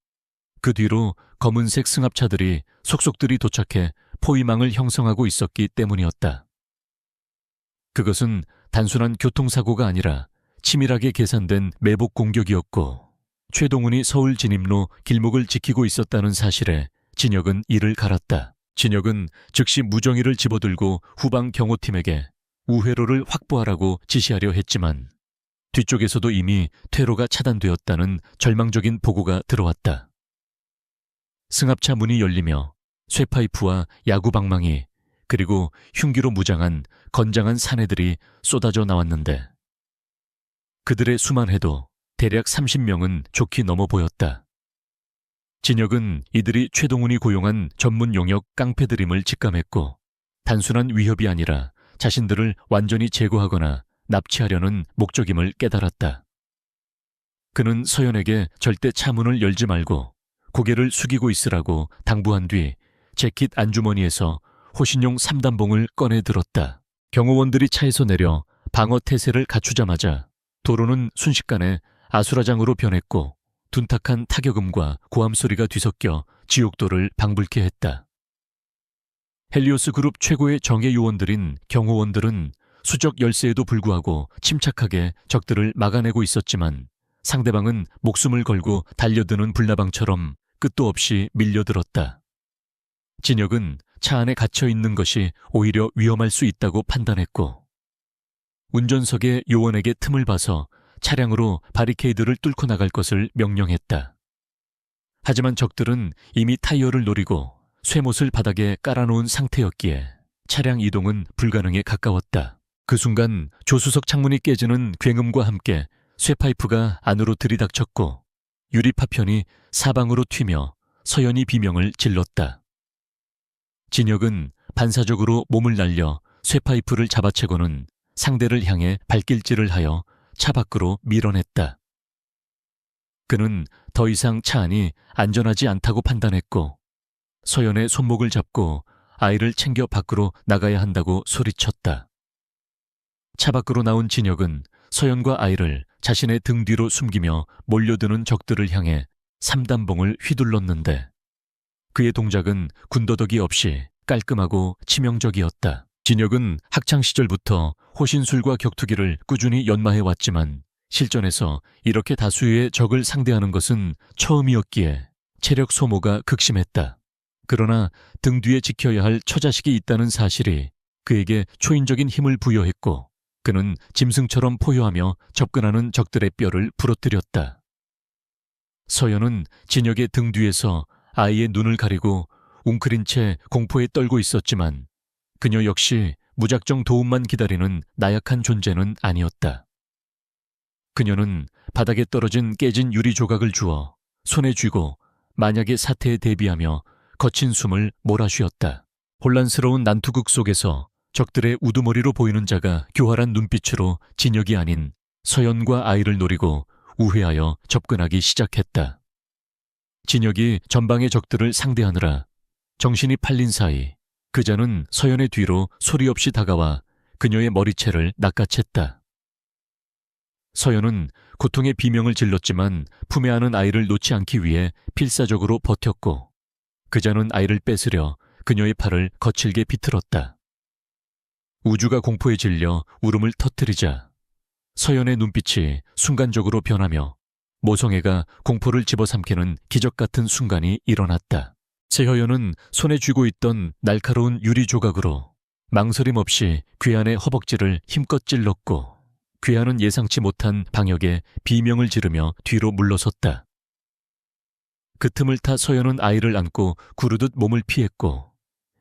그 뒤로 검은색 승합차들이 속속들이 도착해 포위망을 형성하고 있었기 때문이었다. 그것은 단순한 교통사고가 아니라 치밀하게 계산된 매복 공격이었고 최동훈이 서울 진입로 길목을 지키고 있었다는 사실에 진혁은 이를 갈았다. 진혁은 즉시 무정의를 집어들고 후방 경호팀에게 우회로를 확보하라고 지시하려 했지만 뒤쪽에서도 이미 퇴로가 차단되었다는 절망적인 보고가 들어왔다. 승합차 문이 열리며 쇠파이프와 야구방망이 그리고 흉기로 무장한 건장한 사내들이 쏟아져 나왔는데 그들의 수만 해도 대략 30명은 좋게 넘어 보였다. 진혁은 이들이 최동훈이 고용한 전문 용역 깡패들임을 직감했고 단순한 위협이 아니라 자신들을 완전히 제거하거나 납치하려는 목적임을 깨달았다. 그는 서연에게 절대 차 문을 열지 말고 고개를 숙이고 있으라고 당부한 뒤 재킷 안주머니에서 호신용 3단봉을 꺼내 들었다. 경호원들이 차에서 내려 방어 태세를 갖추자마자 도로는 순식간에 아수라장으로 변했고 둔탁한 타격음과 고함 소리가 뒤섞여 지옥도를 방불케 했다. 헬리오스 그룹 최고의 정예 요원들인 경호원들은 수적 열세에도 불구하고 침착하게 적들을 막아내고 있었지만 상대방은 목숨을 걸고 달려드는 불나방처럼 끝도 없이 밀려들었다. 진혁은 차 안에 갇혀 있는 것이 오히려 위험할 수 있다고 판단했고 운전석의 요원에게 틈을 봐서 차량으로 바리케이드를 뚫고 나갈 것을 명령했다. 하지만 적들은 이미 타이어를 노리고 쇠못을 바닥에 깔아놓은 상태였기에 차량 이동은 불가능에 가까웠다. 그 순간 조수석 창문이 깨지는 굉음과 함께 쇠파이프가 안으로 들이닥쳤고 유리파편이 사방으로 튀며 서연이 비명을 질렀다. 진혁은 반사적으로 몸을 날려 쇠파이프를 잡아채고는 상대를 향해 발길질을 하여 차 밖으로 밀어냈다. 그는 더 이상 차 안이 안전하지 않다고 판단했고 서연의 손목을 잡고 아이를 챙겨 밖으로 나가야 한다고 소리쳤다. 차 밖으로 나온 진혁은 서연과 아이를 자신의 등 뒤로 숨기며 몰려드는 적들을 향해 3단봉을 휘둘렀는데 그의 동작은 군더더기 없이 깔끔하고 치명적이었다. 진혁은 학창시절부터 호신술과 격투기를 꾸준히 연마해왔지만 실전에서 이렇게 다수의 적을 상대하는 것은 처음이었기에 체력 소모가 극심했다. 그러나 등 뒤에 지켜야 할 처자식이 있다는 사실이 그에게 초인적인 힘을 부여했고 그는 짐승처럼 포효하며 접근하는 적들의 뼈를 부러뜨렸다. 서연은 진혁의 등 뒤에서 아이의 눈을 가리고 웅크린 채 공포에 떨고 있었지만 그녀 역시 무작정 도움만 기다리는 나약한 존재는 아니었다. 그녀는 바닥에 떨어진 깨진 유리 조각을 주워 손에 쥐고 만약의 사태에 대비하며 거친 숨을 몰아쉬었다. 혼란스러운 난투극 속에서 적들의 우두머리로 보이는 자가 교활한 눈빛으로 진혁이 아닌 서연과 아이를 노리고 우회하여 접근하기 시작했다. 진혁이 전방의 적들을 상대하느라 정신이 팔린 사이 그자는 서연의 뒤로 소리 없이 다가와 그녀의 머리채를 낚아챘다. 서연은 고통의 비명을 질렀지만 품에 안은 아이를 놓지 않기 위해 필사적으로 버텼고 그자는 아이를 뺏으려 그녀의 팔을 거칠게 비틀었다. 우주가 공포에 질려 울음을 터뜨리자 서연의 눈빛이 순간적으로 변하며 모성애가 공포를 집어삼키는 기적 같은 순간이 일어났다. 세허연은 손에 쥐고 있던 날카로운 유리 조각으로 망설임 없이 괴한의 허벅지를 힘껏 찔렀고 괴한은 예상치 못한 방역에 비명을 지르며 뒤로 물러섰다. 그 틈을 타 서연은 아이를 안고 구르듯 몸을 피했고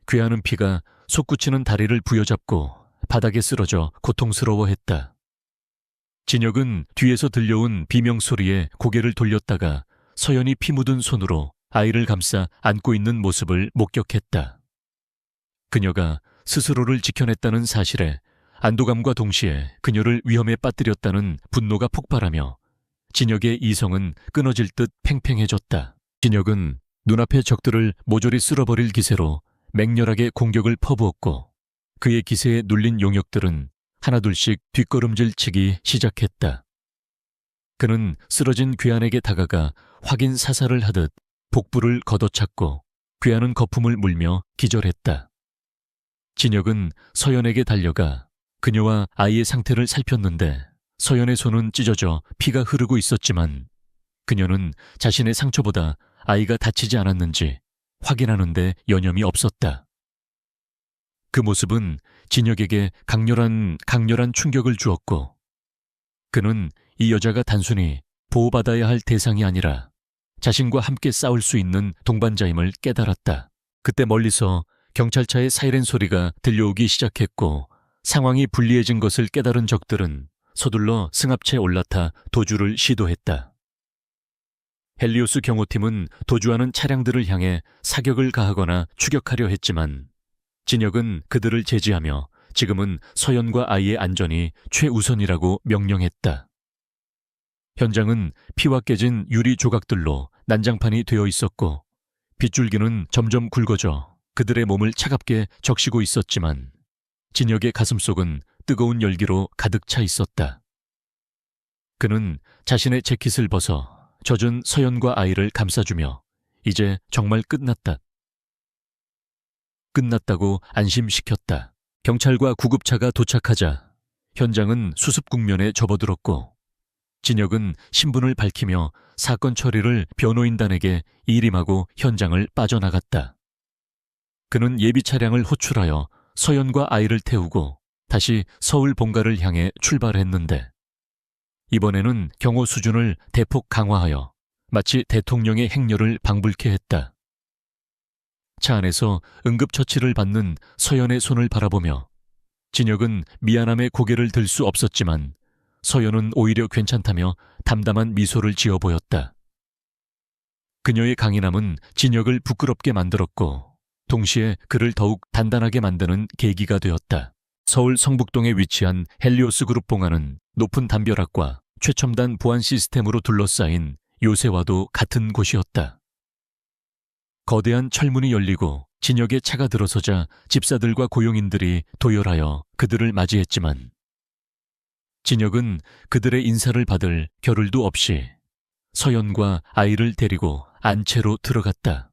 괴한은 피가 솟구치는 다리를 부여잡고 바닥에 쓰러져 고통스러워했다. 진혁은 뒤에서 들려온 비명소리에 고개를 돌렸다가 서연이 피 묻은 손으로 아이를 감싸 안고 있는 모습을 목격했다. 그녀가 스스로를 지켜냈다는 사실에 안도감과 동시에 그녀를 위험에 빠뜨렸다는 분노가 폭발하며 진혁의 이성은 끊어질 듯 팽팽해졌다. 진혁은 눈앞의 적들을 모조리 쓸어버릴 기세로 맹렬하게 공격을 퍼부었고 그의 기세에 눌린 용역들은 하나둘씩 뒷걸음질 치기 시작했다. 그는 쓰러진 괴한에게 다가가 확인 사살을 하듯 복부를 걷어찼고 괴한은 거품을 물며 기절했다. 진혁은 서연에게 달려가 그녀와 아이의 상태를 살폈는데 서연의 손은 찢어져 피가 흐르고 있었지만 그녀는 자신의 상처보다 아이가 다치지 않았는지 확인하는데 여념이 없었다. 그 모습은 진혁에게 강렬한 충격을 주었고 그는 이 여자가 단순히 보호받아야 할 대상이 아니라 자신과 함께 싸울 수 있는 동반자임을 깨달았다. 그때 멀리서 경찰차의 사이렌 소리가 들려오기 시작했고 상황이 불리해진 것을 깨달은 적들은 서둘러 승합차에 올라타 도주를 시도했다. 헬리오스 경호팀은 도주하는 차량들을 향해 사격을 가하거나 추격하려 했지만 진혁은 그들을 제지하며 지금은 서연과 아이의 안전이 최우선이라고 명령했다. 현장은 피와 깨진 유리 조각들로 난장판이 되어 있었고 빗줄기는 점점 굵어져 그들의 몸을 차갑게 적시고 있었지만 진혁의 가슴속은 뜨거운 열기로 가득 차 있었다. 그는 자신의 재킷을 벗어 젖은 서연과 아이를 감싸주며 이제 정말 끝났다고 안심시켰다. 경찰과 구급차가 도착하자 현장은 수습 국면에 접어들었고 진혁은 신분을 밝히며 사건 처리를 변호인단에게 일임하고 현장을 빠져나갔다. 그는 예비 차량을 호출하여 서연과 아이를 태우고 다시 서울 본가를 향해 출발했는데 이번에는 경호 수준을 대폭 강화하여 마치 대통령의 행렬을 방불케 했다. 차 안에서 응급처치를 받는 서연의 손을 바라보며 진혁은 미안함에 고개를 들 수 없었지만 서연은 오히려 괜찮다며 담담한 미소를 지어 보였다. 그녀의 강인함은 진혁을 부끄럽게 만들었고 동시에 그를 더욱 단단하게 만드는 계기가 되었다. 서울 성북동에 위치한 헬리오스 그룹 본가는 높은 담벼락과 최첨단 보안 시스템으로 둘러싸인 요새와도 같은 곳이었다. 거대한 철문이 열리고 진혁의 차가 들어서자 집사들과 고용인들이 도열하여 그들을 맞이했지만 진혁은 그들의 인사를 받을 겨를도 없이 서연과 아이를 데리고 안채로 들어갔다.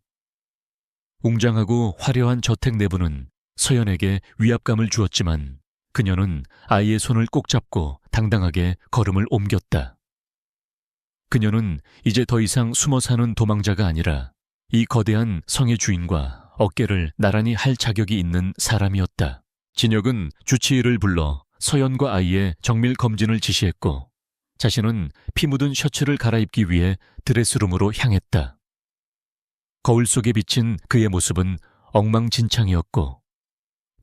웅장하고 화려한 저택 내부는 서연에게 위압감을 주었지만 그녀는 아이의 손을 꼭 잡고 당당하게 걸음을 옮겼다. 그녀는 이제 더 이상 숨어 사는 도망자가 아니라 이 거대한 성의 주인과 어깨를 나란히 할 자격이 있는 사람이었다. 진혁은 주치의를 불러 서연과 아이의 정밀 검진을 지시했고 자신은 피 묻은 셔츠를 갈아입기 위해 드레스룸으로 향했다. 거울 속에 비친 그의 모습은 엉망진창이었고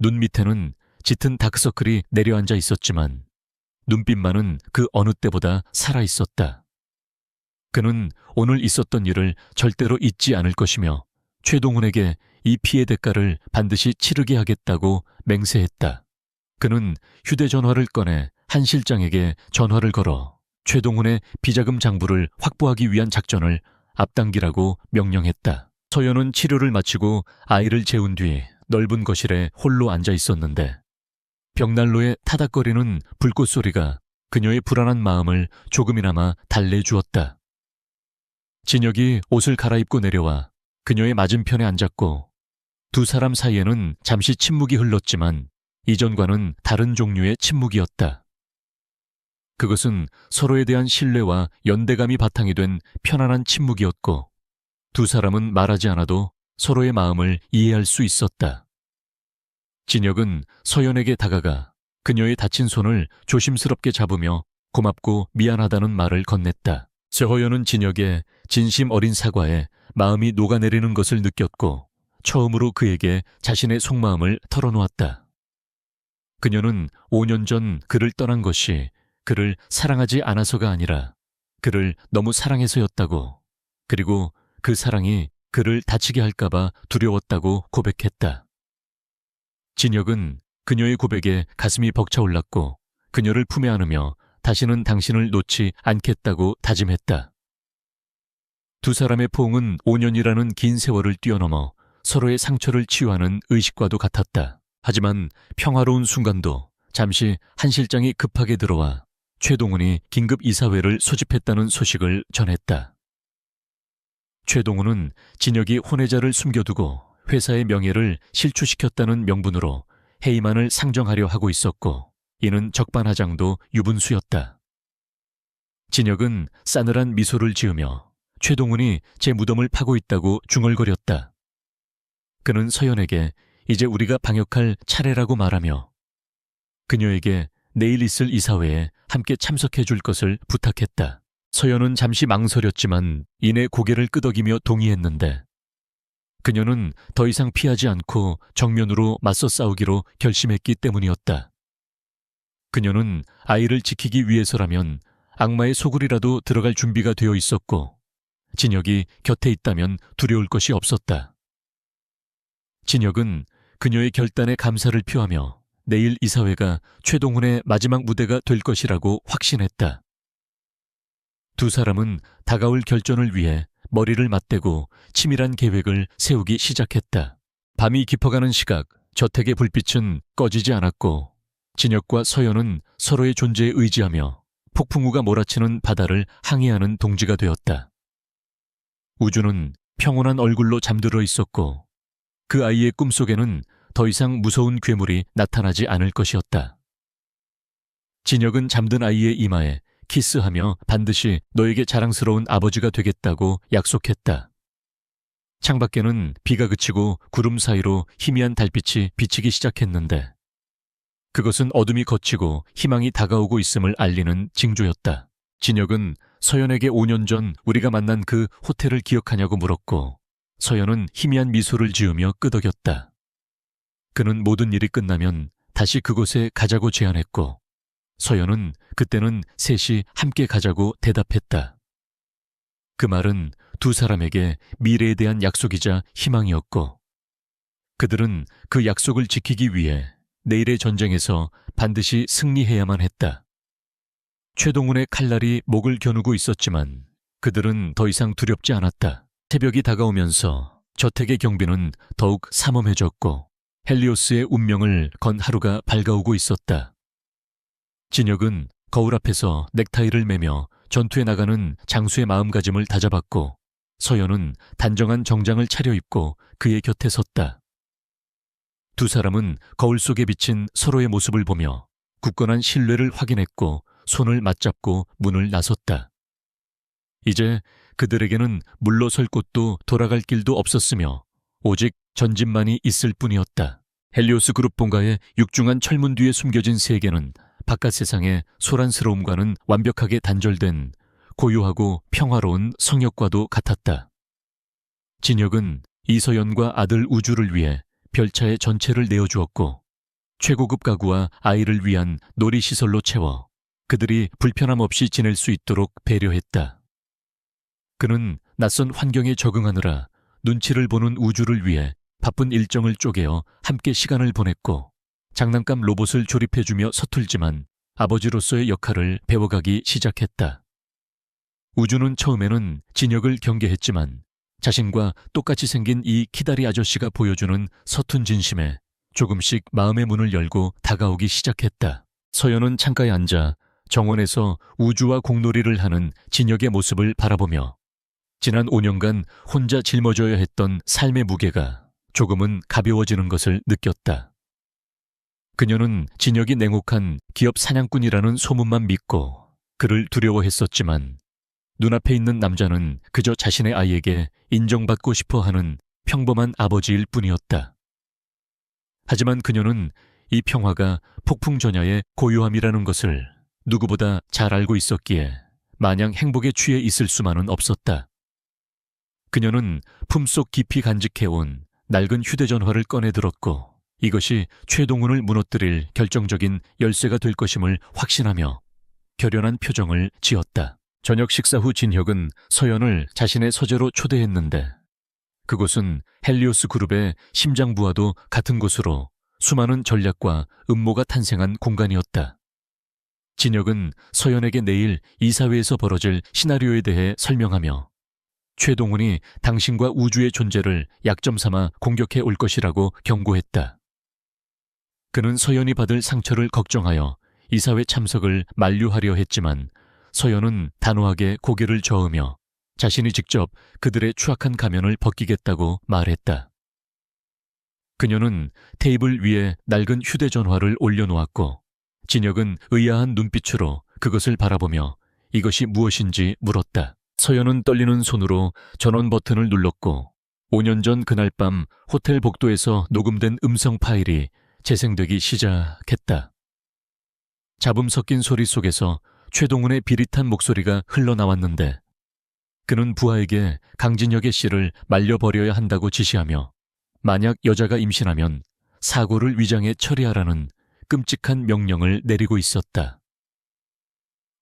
눈 밑에는 짙은 다크서클이 내려앉아 있었지만 눈빛만은 그 어느 때보다 살아있었다. 그는 오늘 있었던 일을 절대로 잊지 않을 것이며 최동훈에게 이 피해 대가를 반드시 치르게 하겠다고 맹세했다. 그는 휴대전화를 꺼내 한 실장에게 전화를 걸어 최동훈의 비자금 장부를 확보하기 위한 작전을 앞당기라고 명령했다. 서연은 치료를 마치고 아이를 재운 뒤 넓은 거실에 홀로 앉아 있었는데 벽난로에 타닥거리는 불꽃 소리가 그녀의 불안한 마음을 조금이나마 달래주었다. 진혁이 옷을 갈아입고 내려와 그녀의 맞은편에 앉았고 두 사람 사이에는 잠시 침묵이 흘렀지만 이전과는 다른 종류의 침묵이었다. 그것은 서로에 대한 신뢰와 연대감이 바탕이 된 편안한 침묵이었고 두 사람은 말하지 않아도 서로의 마음을 이해할 수 있었다. 진혁은 서연에게 다가가 그녀의 다친 손을 조심스럽게 잡으며 고맙고 미안하다는 말을 건넸다. 서연은 진혁의 진심 어린 사과에 마음이 녹아내리는 것을 느꼈고 처음으로 그에게 자신의 속마음을 털어놓았다. 그녀는 5년 전 그를 떠난 것이 그를 사랑하지 않아서가 아니라 그를 너무 사랑해서였다고, 그리고 그 사랑이 그를 다치게 할까봐 두려웠다고 고백했다. 진혁은 그녀의 고백에 가슴이 벅차올랐고 그녀를 품에 안으며 다시는 당신을 놓지 않겠다고 다짐했다. 두 사람의 포옹은 5년이라는 긴 세월을 뛰어넘어 서로의 상처를 치유하는 의식과도 같았다. 하지만 평화로운 순간도 잠시 한 실장이 급하게 들어와 최동훈이 긴급 이사회를 소집했다는 소식을 전했다. 최동훈은 진혁이 혼외자를 숨겨두고 회사의 명예를 실추시켰다는 명분으로 해임안을 상정하려 하고 있었고, 이는 적반하장도 유분수였다. 진혁은 싸늘한 미소를 지으며 최동훈이 제 무덤을 파고 있다고 중얼거렸다. 그는 서연에게 이제 우리가 방역할 차례라고 말하며 그녀에게 내일 있을 이사회에 함께 참석해 줄 것을 부탁했다. 서연은 잠시 망설였지만 이내 고개를 끄덕이며 동의했는데, 그녀는 더 이상 피하지 않고 정면으로 맞서 싸우기로 결심했기 때문이었다. 그녀는 아이를 지키기 위해서라면 악마의 소굴이라도 들어갈 준비가 되어 있었고, 진혁이 곁에 있다면 두려울 것이 없었다. 진혁은 그녀의 결단에 감사를 표하며 내일 이사회가 최동훈의 마지막 무대가 될 것이라고 확신했다. 두 사람은 다가올 결전을 위해 머리를 맞대고 치밀한 계획을 세우기 시작했다. 밤이 깊어가는 시각, 저택의 불빛은 꺼지지 않았고 진혁과 서연은 서로의 존재에 의지하며 폭풍우가 몰아치는 바다를 항해하는 동지가 되었다. 우주는 평온한 얼굴로 잠들어 있었고 그 아이의 꿈속에는 더 이상 무서운 괴물이 나타나지 않을 것이었다. 진혁은 잠든 아이의 이마에 키스하며 반드시 너에게 자랑스러운 아버지가 되겠다고 약속했다. 창밖에는 비가 그치고 구름 사이로 희미한 달빛이 비치기 시작했는데 그것은 어둠이 걷히고 희망이 다가오고 있음을 알리는 징조였다. 진혁은 서연에게 5년 전 우리가 만난 그 호텔을 기억하냐고 물었고 서연은 희미한 미소를 지으며 끄덕였다. 그는 모든 일이 끝나면 다시 그곳에 가자고 제안했고 서연은 그때는 셋이 함께 가자고 대답했다. 그 말은 두 사람에게 미래에 대한 약속이자 희망이었고 그들은 그 약속을 지키기 위해 내일의 전쟁에서 반드시 승리해야만 했다. 최동훈의 칼날이 목을 겨누고 있었지만 그들은 더 이상 두렵지 않았다. 새벽이 다가오면서 저택의 경비는 더욱 삼엄해졌고 헬리오스의 운명을 건 하루가 밝아오고 있었다. 진혁은 거울 앞에서 넥타이를 매며 전투에 나가는 장수의 마음가짐을 다잡았고 서연은 단정한 정장을 차려입고 그의 곁에 섰다. 두 사람은 거울 속에 비친 서로의 모습을 보며 굳건한 신뢰를 확인했고 손을 맞잡고 문을 나섰다. 이제 그들에게는 물러설 곳도 돌아갈 길도 없었으며 오직 전진만이 있을 뿐이었다. 헬리오스 그룹 본가의 육중한 철문 뒤에 숨겨진 세계는 바깥 세상의 소란스러움과는 완벽하게 단절된 고요하고 평화로운 성역과도 같았다. 진혁은 이서연과 아들 우주를 위해 별차의 전체를 내어주었고 최고급 가구와 아이를 위한 놀이시설로 채워 그들이 불편함 없이 지낼 수 있도록 배려했다. 그는 낯선 환경에 적응하느라 눈치를 보는 우주를 위해 바쁜 일정을 쪼개어 함께 시간을 보냈고 장난감 로봇을 조립해주며 서툴지만 아버지로서의 역할을 배워가기 시작했다. 우주는 처음에는 진혁을 경계했지만 자신과 똑같이 생긴 이 키다리 아저씨가 보여주는 서툰 진심에 조금씩 마음의 문을 열고 다가오기 시작했다. 서연은 창가에 앉아 정원에서 우주와 공놀이를 하는 진혁의 모습을 바라보며 지난 5년간 혼자 짊어져야 했던 삶의 무게가 조금은 가벼워지는 것을 느꼈다. 그녀는 진혁이 냉혹한 기업 사냥꾼이라는 소문만 믿고 그를 두려워했었지만 눈앞에 있는 남자는 그저 자신의 아이에게 인정받고 싶어 하는 평범한 아버지일 뿐이었다. 하지만 그녀는 이 평화가 폭풍전야의 고요함이라는 것을 누구보다 잘 알고 있었기에 마냥 행복에 취해 있을 수만은 없었다. 그녀는 품속 깊이 간직해온 낡은 휴대전화를 꺼내 들었고 이것이 최동훈을 무너뜨릴 결정적인 열쇠가 될 것임을 확신하며 결연한 표정을 지었다. 저녁 식사 후 진혁은 서연을 자신의 서재로 초대했는데 그곳은 헬리오스 그룹의 심장부와도 같은 곳으로 수많은 전략과 음모가 탄생한 공간이었다. 진혁은 서연에게 내일 이사회에서 벌어질 시나리오에 대해 설명하며 최동훈이 당신과 우주의 존재를 약점 삼아 공격해 올 것이라고 경고했다. 그는 서연이 받을 상처를 걱정하여 이사회 참석을 만류하려 했지만 서연은 단호하게 고개를 저으며 자신이 직접 그들의 추악한 가면을 벗기겠다고 말했다. 그녀는 테이블 위에 낡은 휴대전화를 올려놓았고 진혁은 의아한 눈빛으로 그것을 바라보며 이것이 무엇인지 물었다. 서연은 떨리는 손으로 전원 버튼을 눌렀고 5년 전 그날 밤 호텔 복도에서 녹음된 음성 파일이 재생되기 시작했다. 잡음 섞인 소리 속에서 최동훈의 비릿한 목소리가 흘러나왔는데 그는 부하에게 강진혁의 씨를 말려버려야 한다고 지시하며 만약 여자가 임신하면 사고를 위장해 처리하라는 끔찍한 명령을 내리고 있었다.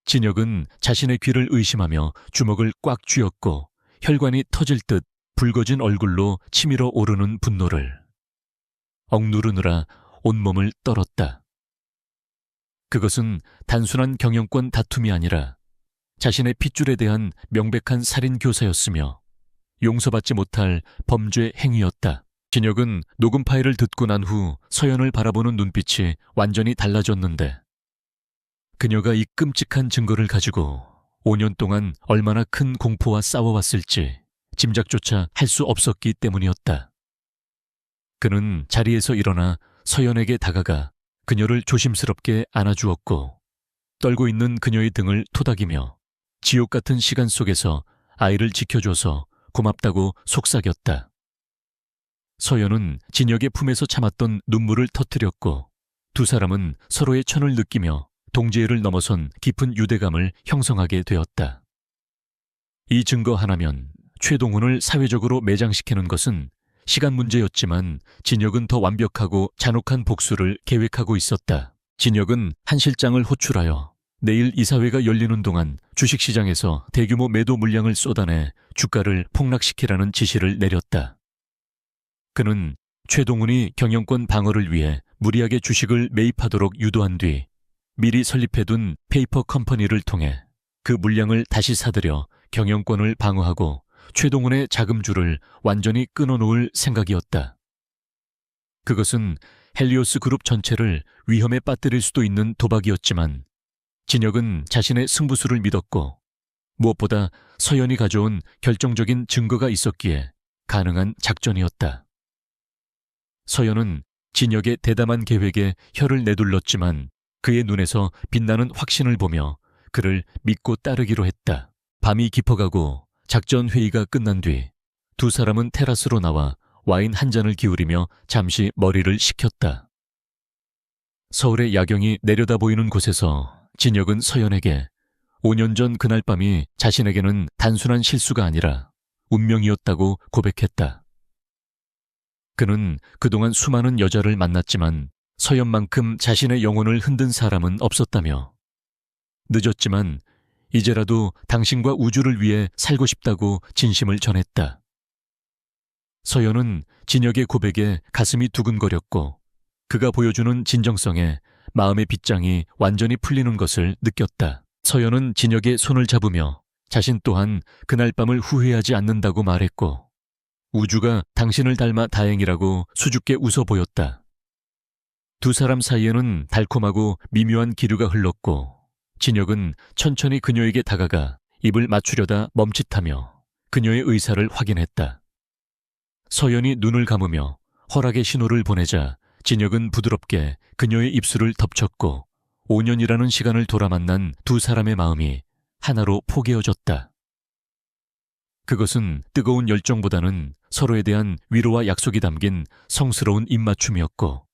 진혁은 자신의 귀를 의심하며 주먹을 꽉 쥐었고 혈관이 터질 듯 붉어진 얼굴로 치밀어 오르는 분노를 억누르느라 온몸을 떨었다. 그것은 단순한 경영권 다툼이 아니라 자신의 핏줄에 대한 명백한 살인 교사였으며 용서받지 못할 범죄 행위였다. 진혁은 녹음 파일을 듣고 난 후 서연을 바라보는 눈빛이 완전히 달라졌는데 그녀가 이 끔찍한 증거를 가지고 5년 동안 얼마나 큰 공포와 싸워왔을지 짐작조차 할 수 없었기 때문이었다. 그는 자리에서 일어나 서연에게 다가가 그녀를 조심스럽게 안아주었고 떨고 있는 그녀의 등을 토닥이며 지옥 같은 시간 속에서 아이를 지켜줘서 고맙다고 속삭였다. 서연은 진혁의 품에서 참았던 눈물을 터뜨렸고 두 사람은 서로의 천을 느끼며 동지애를 넘어선 깊은 유대감을 형성하게 되었다. 이 증거 하나면 최동훈을 사회적으로 매장시키는 것은 시간 문제였지만 진혁은 더 완벽하고 잔혹한 복수를 계획하고 있었다. 진혁은 한 실장을 호출하여 내일 이사회가 열리는 동안 주식시장에서 대규모 매도 물량을 쏟아내 주가를 폭락시키라는 지시를 내렸다. 그는 최동훈이 경영권 방어를 위해 무리하게 주식을 매입하도록 유도한 뒤 미리 설립해둔 페이퍼 컴퍼니를 통해 그 물량을 다시 사들여 경영권을 방어하고 최동훈의 자금줄을 완전히 끊어놓을 생각이었다. 그것은 헬리오스 그룹 전체를 위험에 빠뜨릴 수도 있는 도박이었지만 진혁은 자신의 승부수를 믿었고 무엇보다 서연이 가져온 결정적인 증거가 있었기에 가능한 작전이었다. 서연은 진혁의 대담한 계획에 혀를 내둘렀지만 그의 눈에서 빛나는 확신을 보며 그를 믿고 따르기로 했다. 밤이 깊어가고 작전 회의가 끝난 뒤 두 사람은 테라스로 나와 와인 한 잔을 기울이며 잠시 머리를 식혔다. 서울의 야경이 내려다 보이는 곳에서 진혁은 서연에게 5년 전 그날 밤이 자신에게는 단순한 실수가 아니라 운명이었다고 고백했다. 그는 그동안 수많은 여자를 만났지만 서연만큼 자신의 영혼을 흔든 사람은 없었다며 늦었지만 이제라도 당신과 우주를 위해 살고 싶다고 진심을 전했다. 서연은 진혁의 고백에 가슴이 두근거렸고 그가 보여주는 진정성에 마음의 빗장이 완전히 풀리는 것을 느꼈다. 서연은 진혁의 손을 잡으며 자신 또한 그날 밤을 후회하지 않는다고 말했고 우주가 당신을 닮아 다행이라고 수줍게 웃어 보였다. 두 사람 사이에는 달콤하고 미묘한 기류가 흘렀고 진혁은 천천히 그녀에게 다가가 입을 맞추려다 멈칫하며 그녀의 의사를 확인했다. 서연이 눈을 감으며 허락의 신호를 보내자 진혁은 부드럽게 그녀의 입술을 덮쳤고 5년이라는 시간을 돌아 만난 두 사람의 마음이 하나로 포개어졌다. 그것은 뜨거운 열정보다는 서로에 대한 위로와 약속이 담긴 성스러운 입맞춤이었고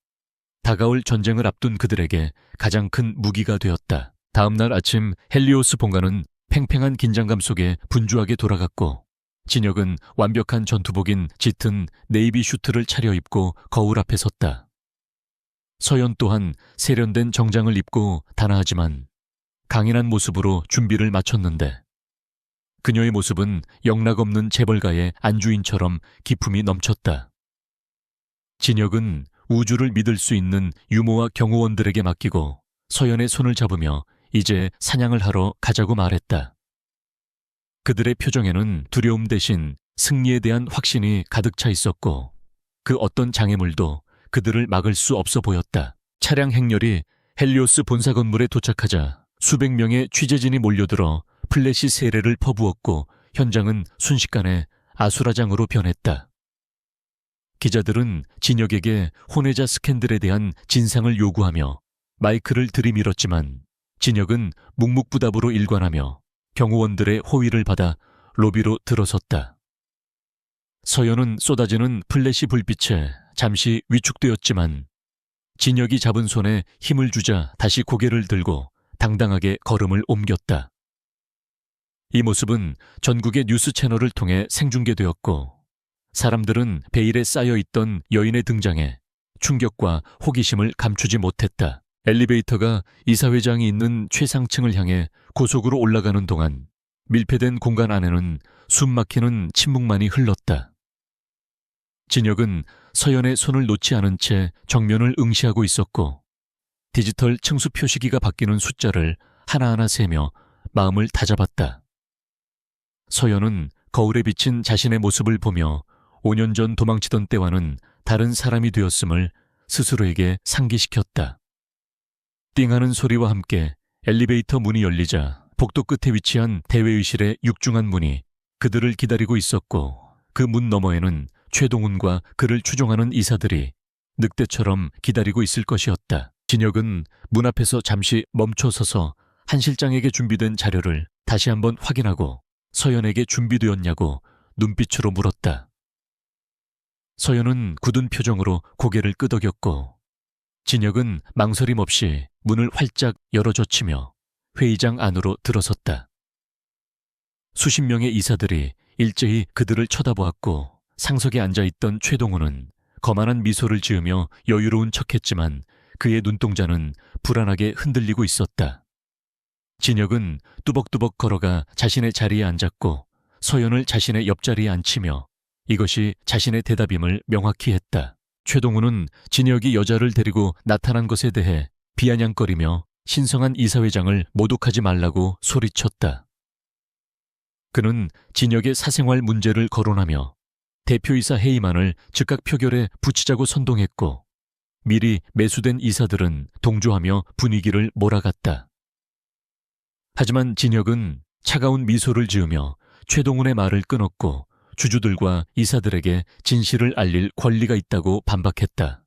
다가올 전쟁을 앞둔 그들에게 가장 큰 무기가 되었다. 다음 날 아침 헬리오스 본관은 팽팽한 긴장감 속에 분주하게 돌아갔고 진혁은 완벽한 전투복인 짙은 네이비 슈트를 차려입고 거울 앞에 섰다. 서연 또한 세련된 정장을 입고 단아하지만 강인한 모습으로 준비를 마쳤는데 그녀의 모습은 영락없는 재벌가의 안주인처럼 기품이 넘쳤다. 진혁은 우주를 믿을 수 있는 유모와 경호원들에게 맡기고 서연의 손을 잡으며 이제 사냥을 하러 가자고 말했다. 그들의 표정에는 두려움 대신 승리에 대한 확신이 가득 차 있었고 그 어떤 장애물도 그들을 막을 수 없어 보였다. 차량 행렬이 헬리오스 본사 건물에 도착하자 수백 명의 취재진이 몰려들어 플래시 세례를 퍼부었고 현장은 순식간에 아수라장으로 변했다. 기자들은 진혁에게 혼외자 스캔들에 대한 진상을 요구하며 마이크를 들이밀었지만 진혁은 묵묵부답으로 일관하며 경호원들의 호의를 받아 로비로 들어섰다. 서연은 쏟아지는 플래시 불빛에 잠시 위축되었지만 진혁이 잡은 손에 힘을 주자 다시 고개를 들고 당당하게 걸음을 옮겼다. 이 모습은 전국의 뉴스 채널을 통해 생중계되었고 사람들은 베일에 쌓여있던 여인의 등장에 충격과 호기심을 감추지 못했다. 엘리베이터가 이사회장이 있는 최상층을 향해 고속으로 올라가는 동안 밀폐된 공간 안에는 숨막히는 침묵만이 흘렀다. 진혁은 서연의 손을 놓지 않은 채 정면을 응시하고 있었고 디지털 층수 표시기가 바뀌는 숫자를 하나하나 세며 마음을 다잡았다. 서연은 거울에 비친 자신의 모습을 보며 5년 전 도망치던 때와는 다른 사람이 되었음을 스스로에게 상기시켰다. 띵하는 소리와 함께 엘리베이터 문이 열리자 복도 끝에 위치한 대회의실의 육중한 문이 그들을 기다리고 있었고 그 문 너머에는 최동훈과 그를 추종하는 이사들이 늑대처럼 기다리고 있을 것이었다. 진혁은 문 앞에서 잠시 멈춰서서 한 실장에게 준비된 자료를 다시 한번 확인하고 서연에게 준비되었냐고 눈빛으로 물었다. 서연은 굳은 표정으로 고개를 끄덕였고 진혁은 망설임 없이 문을 활짝 열어젖히며 회의장 안으로 들어섰다. 수십 명의 이사들이 일제히 그들을 쳐다보았고 상석에 앉아있던 최동훈은 거만한 미소를 지으며 여유로운 척했지만 그의 눈동자는 불안하게 흔들리고 있었다. 진혁은 뚜벅뚜벅 걸어가 자신의 자리에 앉았고 서연을 자신의 옆자리에 앉히며 이것이 자신의 대답임을 명확히 했다. 최동훈은 진혁이 여자를 데리고 나타난 것에 대해 비아냥거리며 신성한 이사회장을 모독하지 말라고 소리쳤다. 그는 진혁의 사생활 문제를 거론하며 대표이사 해임안을 즉각 표결에 붙이자고 선동했고 미리 매수된 이사들은 동조하며 분위기를 몰아갔다. 하지만 진혁은 차가운 미소를 지으며 최동훈의 말을 끊었고 주주들과 이사들에게 진실을 알릴 권리가 있다고 반박했다.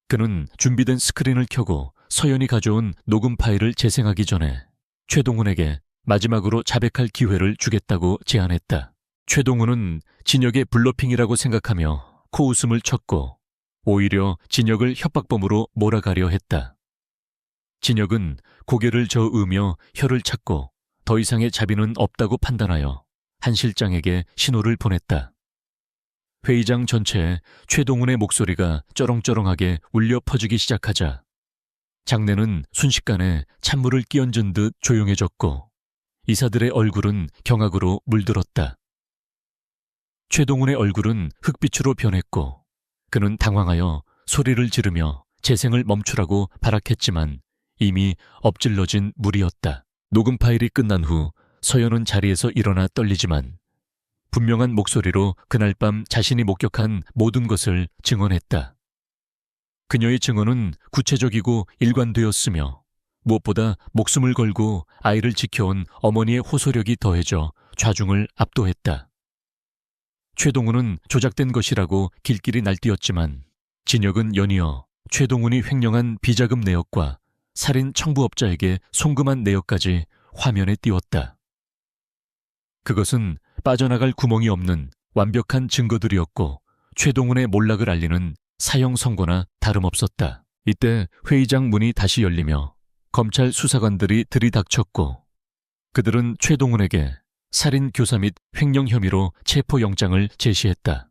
그는 준비된 스크린을 켜고 서연이 가져온 녹음 파일을 재생하기 전에 최동훈에게 마지막으로 자백할 기회를 주겠다고 제안했다. 최동훈은 진혁의 블러핑이라고 생각하며 코웃음을 쳤고 오히려 진혁을 협박범으로 몰아가려 했다. 진혁은 고개를 저으며 혀를 찾고 더 이상의 자비는 없다고 판단하여 한 실장에게 신호를 보냈다. 회의장 전체에 최동훈의 목소리가 쩌렁쩌렁하게 울려 퍼지기 시작하자 장내는 순식간에 찬물을 끼얹은 듯 조용해졌고 이사들의 얼굴은 경악으로 물들었다. 최동훈의 얼굴은 흑빛으로 변했고 그는 당황하여 소리를 지르며 재생을 멈추라고 발악했지만 이미 엎질러진 물이었다. 녹음 파일이 끝난 후 서연은 자리에서 일어나 떨리지만 분명한 목소리로 그날 밤 자신이 목격한 모든 것을 증언했다. 그녀의 증언은 구체적이고 일관되었으며 무엇보다 목숨을 걸고 아이를 지켜온 어머니의 호소력이 더해져 좌중을 압도했다. 최동훈은 조작된 것이라고 길길이 날뛰었지만 진혁은 연이어 최동훈이 횡령한 비자금 내역과 살인 청부업자에게 송금한 내역까지 화면에 띄웠다. 그것은 빠져나갈 구멍이 없는 완벽한 증거들이었고 최동훈의 몰락을 알리는 사형 선고나 다름없었다. 이때 회의장 문이 다시 열리며 검찰 수사관들이 들이닥쳤고 그들은 최동훈에게 살인 교사 및 횡령 혐의로 체포영장을 제시했다.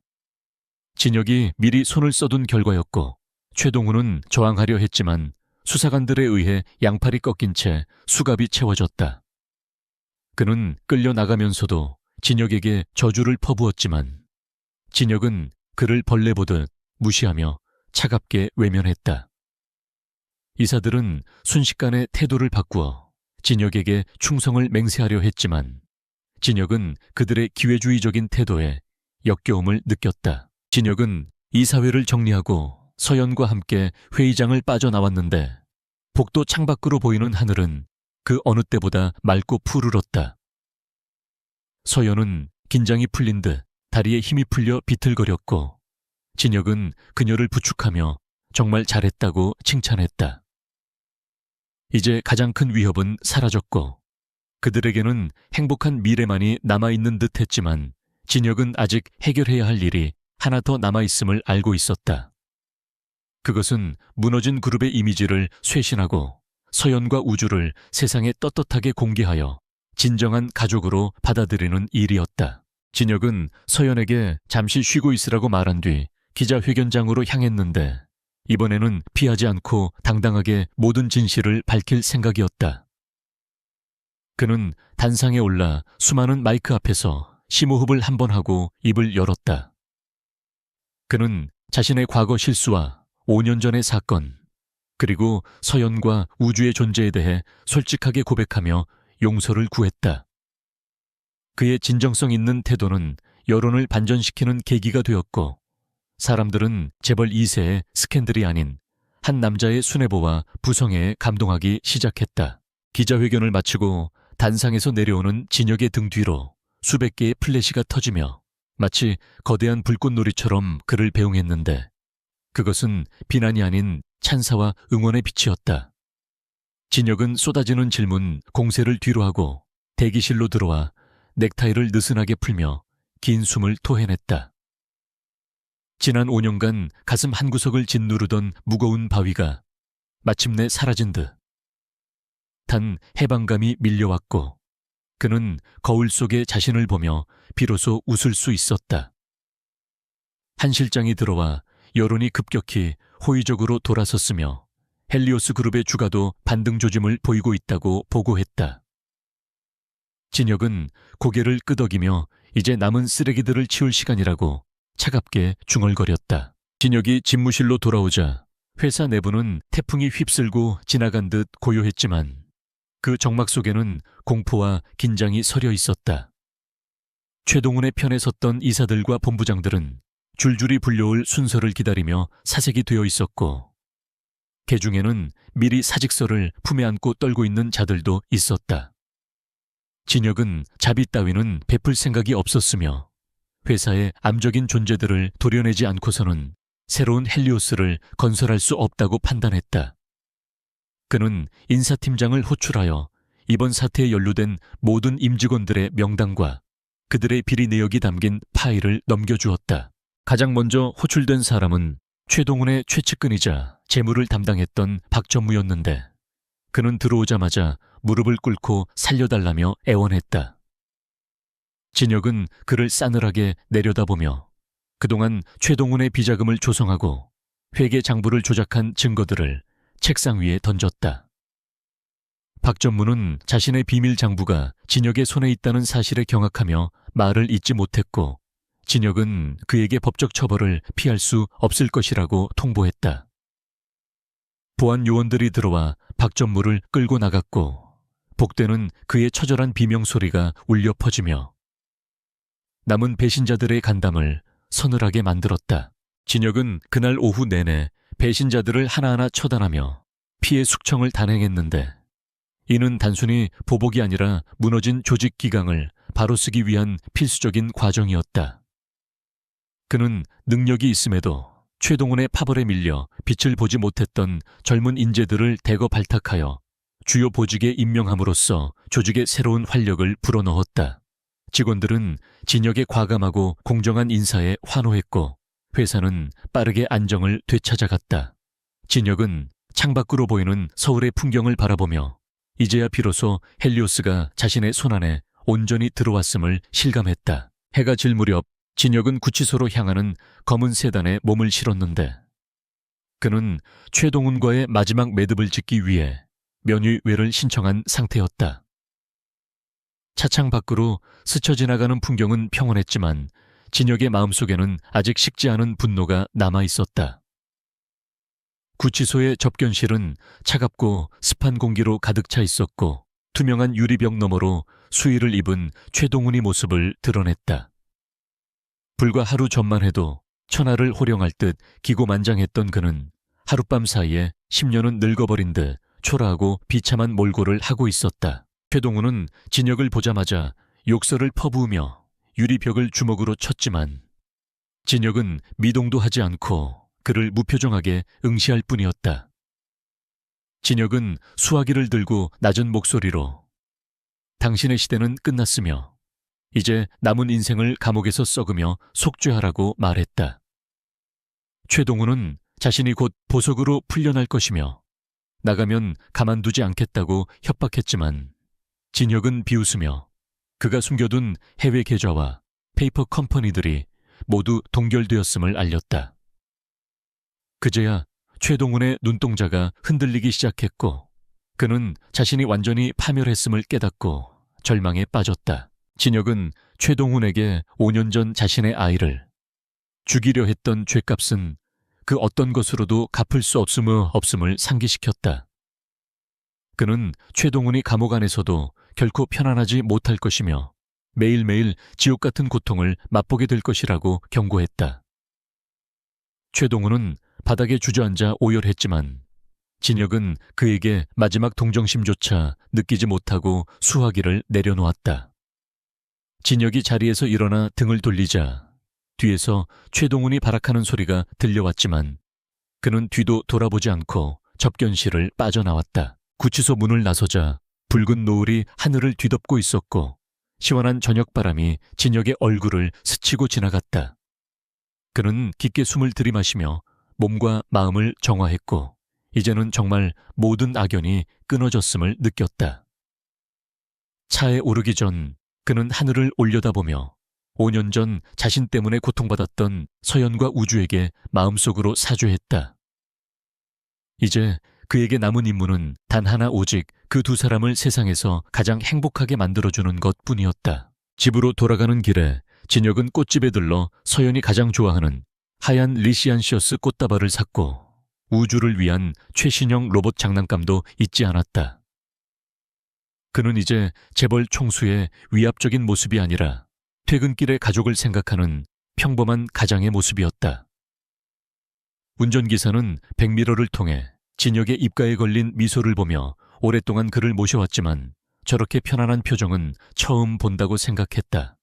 진혁이 미리 손을 써둔 결과였고 최동훈은 저항하려 했지만 수사관들에 의해 양팔이 꺾인 채 수갑이 채워졌다. 그는 끌려나가면서도 진혁에게 저주를 퍼부었지만 진혁은 그를 벌레 보듯 무시하며 차갑게 외면했다. 이사들은 순식간에 태도를 바꾸어 진혁에게 충성을 맹세하려 했지만 진혁은 그들의 기회주의적인 태도에 역겨움을 느꼈다. 진혁은 이사회를 정리하고 서연과 함께 회의장을 빠져나왔는데 복도 창밖으로 보이는 하늘은 그 어느 때보다 맑고 푸르렀다. 서연은 긴장이 풀린 듯 다리에 힘이 풀려 비틀거렸고 진혁은 그녀를 부축하며 정말 잘했다고 칭찬했다. 이제 가장 큰 위협은 사라졌고 그들에게는 행복한 미래만이 남아있는 듯 했지만 진혁은 아직 해결해야 할 일이 하나 더 남아있음을 알고 있었다. 그것은 무너진 그룹의 이미지를 쇄신하고 서연과 우주를 세상에 떳떳하게 공개하여 진정한 가족으로 받아들이는 일이었다. 진혁은 서연에게 잠시 쉬고 있으라고 말한 뒤 기자회견장으로 향했는데 이번에는 피하지 않고 당당하게 모든 진실을 밝힐 생각이었다. 그는 단상에 올라 수많은 마이크 앞에서 심호흡을 한 번 하고 입을 열었다. 그는 자신의 과거 실수와 5년 전의 사건, 그리고 서연과 우주의 존재에 대해 솔직하게 고백하며 용서를 구했다. 그의 진정성 있는 태도는 여론을 반전시키는 계기가 되었고 사람들은 재벌 2세의 스캔들이 아닌 한 남자의 순애보와 부성애에 감동하기 시작했다. 기자회견을 마치고 단상에서 내려오는 진혁의 등 뒤로 수백 개의 플래시가 터지며 마치 거대한 불꽃놀이처럼 그를 배웅했는데 그것은 비난이 아닌 찬사와 응원의 빛이었다. 진혁은 쏟아지는 질문, 공세를 뒤로하고 대기실로 들어와 넥타이를 느슨하게 풀며 긴 숨을 토해냈다. 지난 5년간 가슴 한구석을 짓누르던 무거운 바위가 마침내 사라진 듯 단 해방감이 밀려왔고 그는 거울 속에 자신을 보며 비로소 웃을 수 있었다. 한 실장이 들어와 여론이 급격히 호의적으로 돌아섰으며 헬리오스 그룹의 주가도 반등 조짐을 보이고 있다고 보고했다. 진혁은 고개를 끄덕이며 이제 남은 쓰레기들을 치울 시간이라고 차갑게 중얼거렸다. 진혁이 집무실로 돌아오자 회사 내부는 태풍이 휩쓸고 지나간 듯 고요했지만 그 정막 속에는 공포와 긴장이 서려 있었다. 최동훈의 편에 섰던 이사들과 본부장들은 줄줄이 불려올 순서를 기다리며 사색이 되어 있었고 그 중에는 미리 사직서를 품에 안고 떨고 있는 자들도 있었다. 진혁은 자비 따위는 베풀 생각이 없었으며 회사의 암적인 존재들을 도려내지 않고서는 새로운 헬리오스를 건설할 수 없다고 판단했다. 그는 인사팀장을 호출하여 이번 사태에 연루된 모든 임직원들의 명단과 그들의 비리 내역이 담긴 파일을 넘겨주었다. 가장 먼저 호출된 사람은 최동훈의 최측근이자 재무를 담당했던 박전무였는데 그는 들어오자마자 무릎을 꿇고 살려달라며 애원했다. 진혁은 그를 싸늘하게 내려다보며 그동안 최동훈의 비자금을 조성하고 회계 장부를 조작한 증거들을 책상 위에 던졌다. 박전무는 자신의 비밀 장부가 진혁의 손에 있다는 사실에 경악하며 말을 잇지 못했고 진혁은 그에게 법적 처벌을 피할 수 없을 것이라고 통보했다. 보안 요원들이 들어와 박전무를 끌고 나갔고 복되는 그의 처절한 비명소리가 울려 퍼지며 남은 배신자들의 간담을 서늘하게 만들었다. 진혁은 그날 오후 내내 배신자들을 하나하나 처단하며 피해 숙청을 단행했는데 이는 단순히 보복이 아니라 무너진 조직 기강을 바로 쓰기 위한 필수적인 과정이었다. 그는 능력이 있음에도 최동훈의 파벌에 밀려 빛을 보지 못했던 젊은 인재들을 대거 발탁하여 주요 보직에 임명함으로써 조직의 새로운 활력을 불어넣었다. 직원들은 진혁의 과감하고 공정한 인사에 환호했고 회사는 빠르게 안정을 되찾아갔다. 진혁은 창밖으로 보이는 서울의 풍경을 바라보며 이제야 비로소 헬리오스가 자신의 손안에 온전히 들어왔음을 실감했다. 해가 질 무렵 진혁은 구치소로 향하는 검은 세단에 몸을 실었는데 그는 최동훈과의 마지막 매듭을 짓기 위해 면위외를 신청한 상태였다. 차창 밖으로 스쳐 지나가는 풍경은 평온했지만 진혁의 마음속에는 아직 식지 않은 분노가 남아 있었다. 구치소의 접견실은 차갑고 습한 공기로 가득 차 있었고 투명한 유리벽 너머로 수의를 입은 최동훈의 모습을 드러냈다. 불과 하루 전만 해도 천하를 호령할 듯 기고만장했던 그는 하룻밤 사이에 10년은 늙어버린 듯 초라하고 비참한 몰골을 하고 있었다. 최동훈은 진혁을 보자마자 욕설을 퍼부으며 유리벽을 주먹으로 쳤지만 진혁은 미동도 하지 않고 그를 무표정하게 응시할 뿐이었다. 진혁은 수화기를 들고 낮은 목소리로 당신의 시대는 끝났으며 이제 남은 인생을 감옥에서 썩으며 속죄하라고 말했다. 최동훈은 자신이 곧 보석으로 풀려날 것이며 나가면 가만두지 않겠다고 협박했지만 진혁은 비웃으며 그가 숨겨둔 해외 계좌와 페이퍼 컴퍼니들이 모두 동결되었음을 알렸다. 그제야 최동훈의 눈동자가 흔들리기 시작했고 그는 자신이 완전히 파멸했음을 깨닫고 절망에 빠졌다. 진혁은 최동훈에게 5년 전 자신의 아이를 죽이려 했던 죗값은 그 어떤 것으로도 갚을 수 없음을 상기시켰다. 그는 최동훈이 감옥 안에서도 결코 편안하지 못할 것이며 매일매일 지옥 같은 고통을 맛보게 될 것이라고 경고했다. 최동훈은 바닥에 주저앉아 오열했지만 진혁은 그에게 마지막 동정심조차 느끼지 못하고 수화기를 내려놓았다. 진혁이 자리에서 일어나 등을 돌리자 뒤에서 최동훈이 발악하는 소리가 들려왔지만 그는 뒤도 돌아보지 않고 접견실을 빠져나왔다. 구치소 문을 나서자 붉은 노을이 하늘을 뒤덮고 있었고 시원한 저녁바람이 진혁의 얼굴을 스치고 지나갔다. 그는 깊게 숨을 들이마시며 몸과 마음을 정화했고 이제는 정말 모든 악연이 끊어졌음을 느꼈다. 차에 오르기 전 그는 하늘을 올려다보며 5년 전 자신 때문에 고통받았던 서연과 우주에게 마음속으로 사죄했다. 이제 그에게 남은 임무는 단 하나 오직 그 두 사람을 세상에서 가장 행복하게 만들어주는 것뿐이었다. 집으로 돌아가는 길에 진혁은 꽃집에 들러 서연이 가장 좋아하는 하얀 리시안시어스 꽃다발을 샀고 우주를 위한 최신형 로봇 장난감도 잊지 않았다. 그는 이제 재벌 총수의 위압적인 모습이 아니라 퇴근길에 가족을 생각하는 평범한 가장의 모습이었다. 운전기사는 백미러를 통해 진혁의 입가에 걸린 미소를 보며 오랫동안 그를 모셔왔지만 저렇게 편안한 표정은 처음 본다고 생각했다.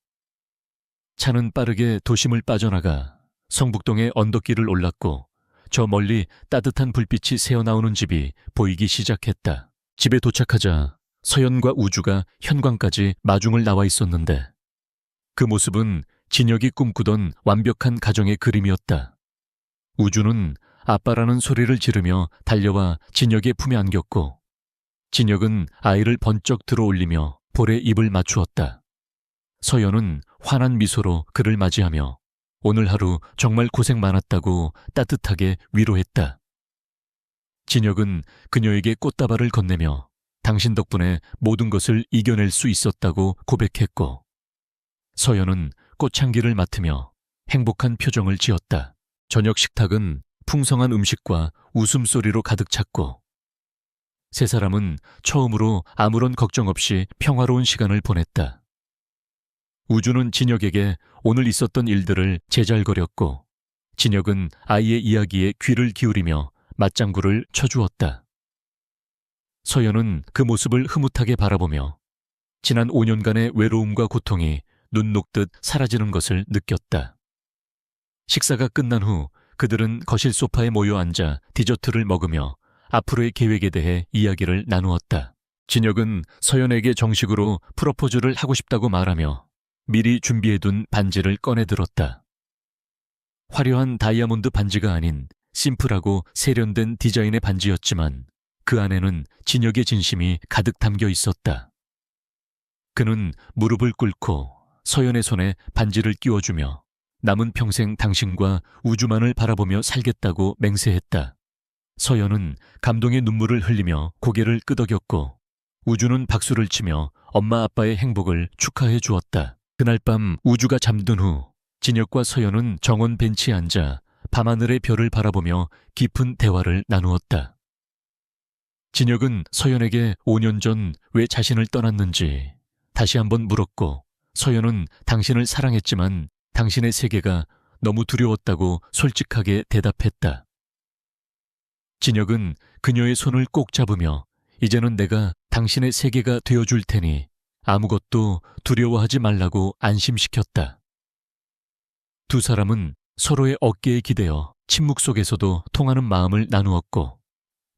차는 빠르게 도심을 빠져나가 성북동의 언덕길을 올랐고 저 멀리 따뜻한 불빛이 새어나오는 집이 보이기 시작했다. 집에 도착하자 서연과 우주가 현관까지 마중을 나와 있었는데 그 모습은 진혁이 꿈꾸던 완벽한 가정의 그림이었다. 우주는 아빠라는 소리를 지르며 달려와 진혁의 품에 안겼고 진혁은 아이를 번쩍 들어올리며 볼에 입을 맞추었다. 서연은 환한 미소로 그를 맞이하며 오늘 하루 정말 고생 많았다고 따뜻하게 위로했다. 진혁은 그녀에게 꽃다발을 건네며 당신 덕분에 모든 것을 이겨낼 수 있었다고 고백했고 서연은 꽃향기를 맡으며 행복한 표정을 지었다. 저녁 식탁은 풍성한 음식과 웃음소리로 가득 찼고 세 사람은 처음으로 아무런 걱정 없이 평화로운 시간을 보냈다. 우주는 진혁에게 오늘 있었던 일들을 제잘거렸고 진혁은 아이의 이야기에 귀를 기울이며 맞장구를 쳐주었다. 서연은 그 모습을 흐뭇하게 바라보며 지난 5년간의 외로움과 고통이 눈 녹듯 사라지는 것을 느꼈다. 식사가 끝난 후 그들은 거실 소파에 모여 앉아 디저트를 먹으며 앞으로의 계획에 대해 이야기를 나누었다. 진혁은 서연에게 정식으로 프러포즈를 하고 싶다고 말하며 미리 준비해둔 반지를 꺼내들었다. 화려한 다이아몬드 반지가 아닌 심플하고 세련된 디자인의 반지였지만 그 안에는 진혁의 진심이 가득 담겨 있었다. 그는 무릎을 꿇고 서연의 손에 반지를 끼워주며 남은 평생 당신과 우주만을 바라보며 살겠다고 맹세했다. 서연은 감동의 눈물을 흘리며 고개를 끄덕였고 우주는 박수를 치며 엄마 아빠의 행복을 축하해 주었다. 그날 밤 우주가 잠든 후 진혁과 서연은 정원 벤치에 앉아 밤하늘의 별을 바라보며 깊은 대화를 나누었다. 진혁은 서연에게 5년 전 왜 자신을 떠났는지 다시 한번 물었고, 서연은 당신을 사랑했지만 당신의 세계가 너무 두려웠다고 솔직하게 대답했다. 진혁은 그녀의 손을 꼭 잡으며 이제는 내가 당신의 세계가 되어줄 테니 아무것도 두려워하지 말라고 안심시켰다. 두 사람은 서로의 어깨에 기대어 침묵 속에서도 통하는 마음을 나누었고,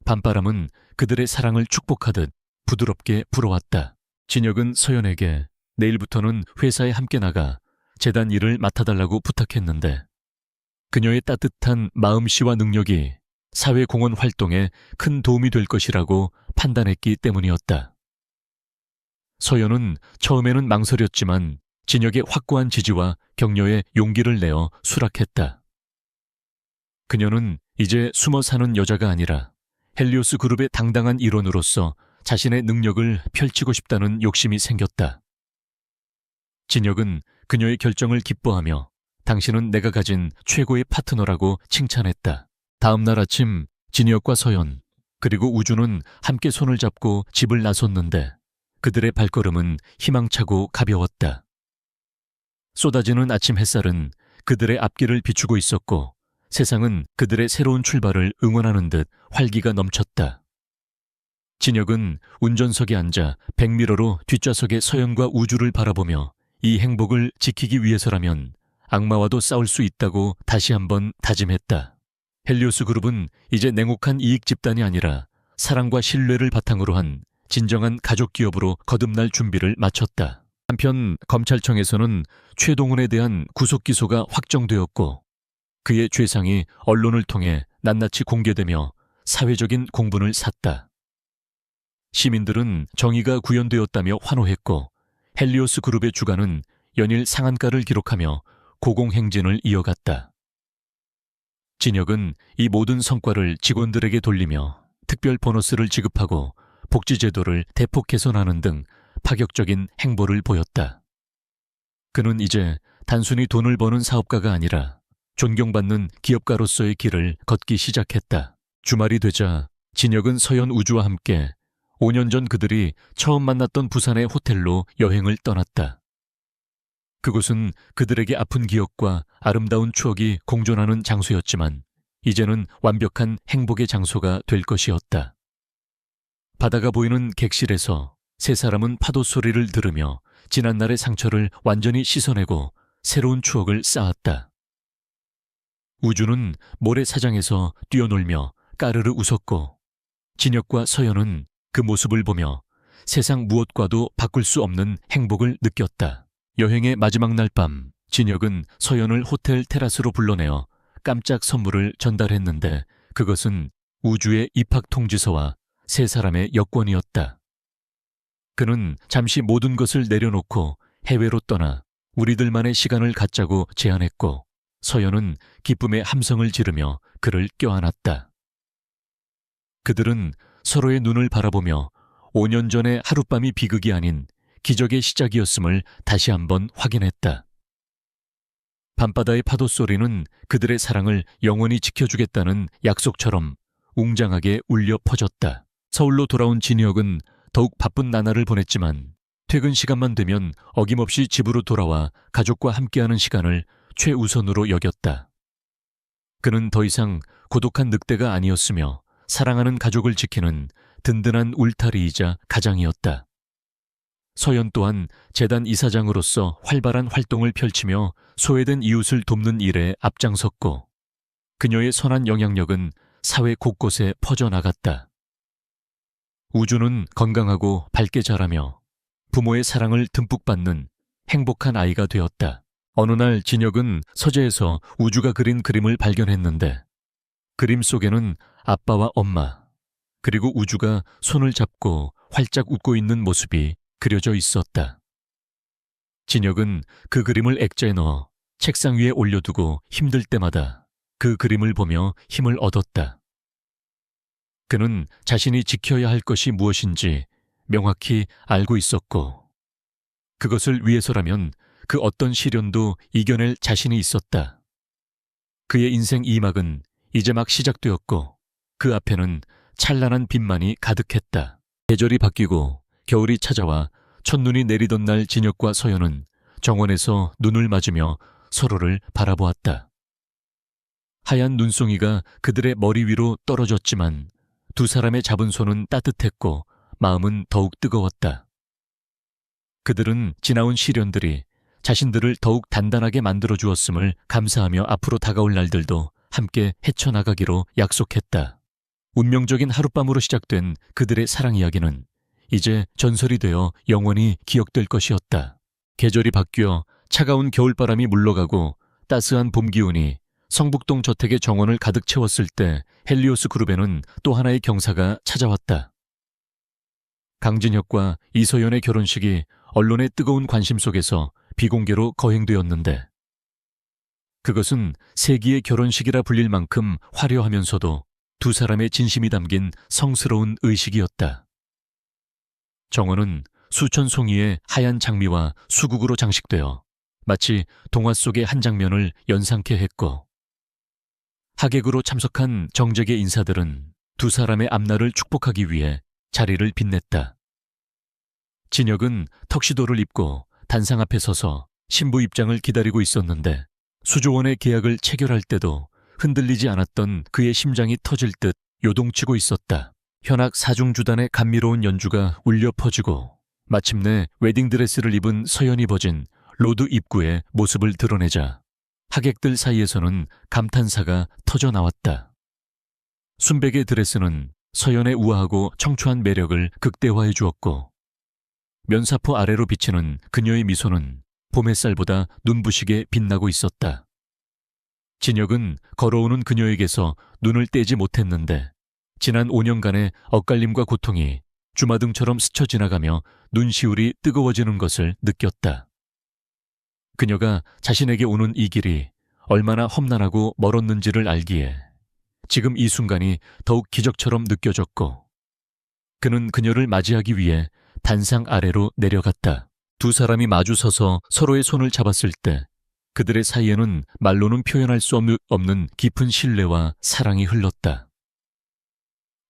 밤바람은 그들의 사랑을 축복하듯 부드럽게 불어왔다. 진혁은 서연에게 내일부터는 회사에 함께 나가 재단 일을 맡아달라고 부탁했는데, 그녀의 따뜻한 마음씨와 능력이 사회공헌 활동에 큰 도움이 될 것이라고 판단했기 때문이었다. 서연은 처음에는 망설였지만 진혁의 확고한 지지와 격려에 용기를 내어 수락했다. 그녀는 이제 숨어 사는 여자가 아니라 헬리오스 그룹의 당당한 일원으로서 자신의 능력을 펼치고 싶다는 욕심이 생겼다. 진혁은 그녀의 결정을 기뻐하며 당신은 내가 가진 최고의 파트너라고 칭찬했다. 다음 날 아침 진혁과 서연 그리고 우주는 함께 손을 잡고 집을 나섰는데 그들의 발걸음은 희망차고 가벼웠다. 쏟아지는 아침 햇살은 그들의 앞길을 비추고 있었고 세상은 그들의 새로운 출발을 응원하는 듯 활기가 넘쳤다. 진혁은 운전석에 앉아 백미러로 뒷좌석의 서연과 우주를 바라보며 이 행복을 지키기 위해서라면 악마와도 싸울 수 있다고 다시 한번 다짐했다. 헬리오스 그룹은 이제 냉혹한 이익 집단이 아니라 사랑과 신뢰를 바탕으로 한 진정한 가족 기업으로 거듭날 준비를 마쳤다. 한편 검찰청에서는 최동훈에 대한 구속 기소가 확정되었고 그의 죄상이 언론을 통해 낱낱이 공개되며 사회적인 공분을 샀다. 시민들은 정의가 구현되었다며 환호했고 헬리오스 그룹의 주가는 연일 상한가를 기록하며 고공행진을 이어갔다. 진혁은 이 모든 성과를 직원들에게 돌리며 특별 보너스를 지급하고 복지제도를 대폭 개선하는 등 파격적인 행보를 보였다. 그는 이제 단순히 돈을 버는 사업가가 아니라 존경받는 기업가로서의 길을 걷기 시작했다. 주말이 되자 진혁은 서연 우주와 함께 5년 전 그들이 처음 만났던 부산의 호텔로 여행을 떠났다. 그곳은 그들에게 아픈 기억과 아름다운 추억이 공존하는 장소였지만 이제는 완벽한 행복의 장소가 될 것이었다. 바다가 보이는 객실에서 세 사람은 파도 소리를 들으며 지난날의 상처를 완전히 씻어내고 새로운 추억을 쌓았다. 우주는 모래사장에서 뛰어놀며 까르르 웃었고 진혁과 서연은 그 모습을 보며 세상 무엇과도 바꿀 수 없는 행복을 느꼈다. 여행의 마지막 날 밤 진혁은 서연을 호텔 테라스로 불러내어 깜짝 선물을 전달했는데 그것은 우주의 입학 통지서와 세 사람의 여권이었다. 그는 잠시 모든 것을 내려놓고 해외로 떠나 우리들만의 시간을 갖자고 제안했고 서연은 기쁨의 함성을 지르며 그를 껴안았다. 그들은 서로의 눈을 바라보며 5년 전의 하룻밤이 비극이 아닌 기적의 시작이었음을 다시 한번 확인했다. 밤바다의 파도 소리는 그들의 사랑을 영원히 지켜주겠다는 약속처럼 웅장하게 울려 퍼졌다. 서울로 돌아온 진혁은 더욱 바쁜 나날을 보냈지만 퇴근 시간만 되면 어김없이 집으로 돌아와 가족과 함께하는 시간을 최우선으로 여겼다. 그는 더 이상 고독한 늑대가 아니었으며 사랑하는 가족을 지키는 든든한 울타리이자 가장이었다. 서연 또한 재단 이사장으로서 활발한 활동을 펼치며 소외된 이웃을 돕는 일에 앞장섰고 그녀의 선한 영향력은 사회 곳곳에 퍼져나갔다. 우주는 건강하고 밝게 자라며 부모의 사랑을 듬뿍 받는 행복한 아이가 되었다. 어느 날 진혁은 서재에서 우주가 그린 그림을 발견했는데 그림 속에는 아빠와 엄마 그리고 우주가 손을 잡고 활짝 웃고 있는 모습이 그려져 있었다. 진혁은 그 그림을 액자에 넣어 책상 위에 올려두고 힘들 때마다 그 그림을 보며 힘을 얻었다. 그는 자신이 지켜야 할 것이 무엇인지 명확히 알고 있었고 그것을 위해서라면 그 어떤 시련도 이겨낼 자신이 있었다. 그의 인생 2막은 이제 막 시작되었고 그 앞에는 찬란한 빛만이 가득했다. 계절이 바뀌고 겨울이 찾아와 첫눈이 내리던 날 진혁과 서연은 정원에서 눈을 맞으며 서로를 바라보았다. 하얀 눈송이가 그들의 머리 위로 떨어졌지만 두 사람의 잡은 손은 따뜻했고 마음은 더욱 뜨거웠다. 그들은 지나온 시련들이 자신들을 더욱 단단하게 만들어 주었음을 감사하며 앞으로 다가올 날들도 함께 헤쳐나가기로 약속했다. 운명적인 하룻밤으로 시작된 그들의 사랑 이야기는 이제 전설이 되어 영원히 기억될 것이었다. 계절이 바뀌어 차가운 겨울바람이 물러가고 따스한 봄 기운이 성북동 저택의 정원을 가득 채웠을 때 헬리오스 그룹에는 또 하나의 경사가 찾아왔다. 강진혁과 이서연의 결혼식이 언론의 뜨거운 관심 속에서 비공개로 거행되었는데 그것은 세기의 결혼식이라 불릴 만큼 화려하면서도 두 사람의 진심이 담긴 성스러운 의식이었다. 정원은 수천 송이의 하얀 장미와 수국으로 장식되어 마치 동화 속의 한 장면을 연상케 했고 하객으로 참석한 정재계 인사들은 두 사람의 앞날을 축복하기 위해 자리를 빛냈다. 진혁은 턱시도를 입고 단상 앞에 서서 신부 입장을 기다리고 있었는데 수조원의 계약을 체결할 때도 흔들리지 않았던 그의 심장이 터질 듯 요동치고 있었다. 현악 사중주단의 감미로운 연주가 울려 퍼지고 마침내 웨딩드레스를 입은 서연이 벗은 로드 입구의 모습을 드러내자 하객들 사이에서는 감탄사가 터져 나왔다. 순백의 드레스는 서연의 우아하고 청초한 매력을 극대화해 주었고 면사포 아래로 비치는 그녀의 미소는 봄 햇살보다 눈부시게 빛나고 있었다. 진혁은 걸어오는 그녀에게서 눈을 떼지 못했는데 지난 5년간의 엇갈림과 고통이 주마등처럼 스쳐 지나가며 눈시울이 뜨거워지는 것을 느꼈다. 그녀가 자신에게 오는 이 길이 얼마나 험난하고 멀었는지를 알기에 지금 이 순간이 더욱 기적처럼 느껴졌고 그는 그녀를 맞이하기 위해 단상 아래로 내려갔다. 두 사람이 마주서서 서로의 손을 잡았을 때 그들의 사이에는 말로는 표현할 수 없는 깊은 신뢰와 사랑이 흘렀다.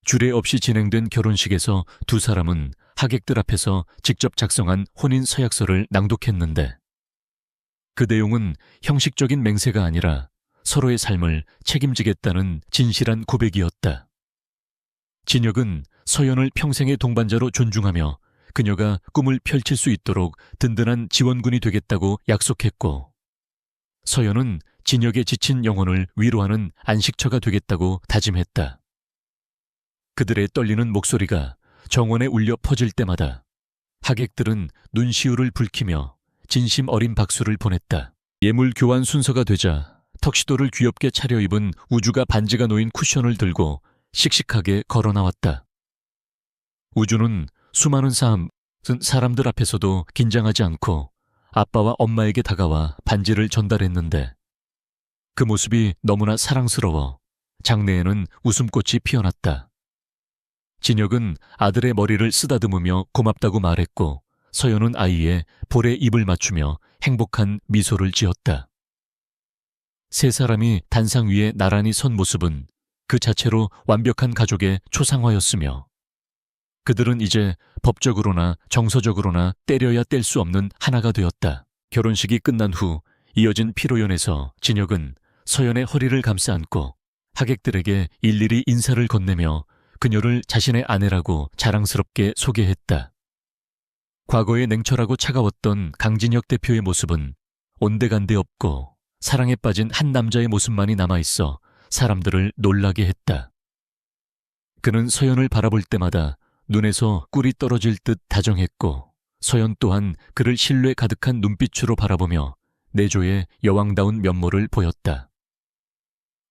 주례 없이 진행된 결혼식에서 두 사람은 하객들 앞에서 직접 작성한 혼인 서약서를 낭독했는데 그 내용은 형식적인 맹세가 아니라 서로의 삶을 책임지겠다는 진실한 고백이었다. 진혁은 서연을 평생의 동반자로 존중하며 그녀가 꿈을 펼칠 수 있도록 든든한 지원군이 되겠다고 약속했고 서연은 진혁의 지친 영혼을 위로하는 안식처가 되겠다고 다짐했다. 그들의 떨리는 목소리가 정원에 울려 퍼질 때마다 하객들은 눈시울을 붉히며 진심 어린 박수를 보냈다. 예물 교환 순서가 되자 턱시도를 귀엽게 차려입은 우주가 반지가 놓인 쿠션을 들고 씩씩하게 걸어 나왔다. 우주는 수많은 사람들 앞에서도 긴장하지 않고 아빠와 엄마에게 다가와 반지를 전달했는데 그 모습이 너무나 사랑스러워 장내에는 웃음꽃이 피어났다. 진혁은 아들의 머리를 쓰다듬으며 고맙다고 말했고 서연은 아이의 볼에 입을 맞추며 행복한 미소를 지었다. 세 사람이 단상 위에 나란히 선 모습은 그 자체로 완벽한 가족의 초상화였으며 그들은 이제 법적으로나 정서적으로나 때려야 뗄 수 없는 하나가 되었다. 결혼식이 끝난 후 이어진 피로연에서 진혁은 서연의 허리를 감싸 안고 하객들에게 일일이 인사를 건네며 그녀를 자신의 아내라고 자랑스럽게 소개했다. 과거에 냉철하고 차가웠던 강진혁 대표의 모습은 온데간데 없고 사랑에 빠진 한 남자의 모습만이 남아있어 사람들을 놀라게 했다. 그는 서연을 바라볼 때마다 눈에서 꿀이 떨어질 듯 다정했고 서연 또한 그를 신뢰 가득한 눈빛으로 바라보며 내조의 여왕다운 면모를 보였다.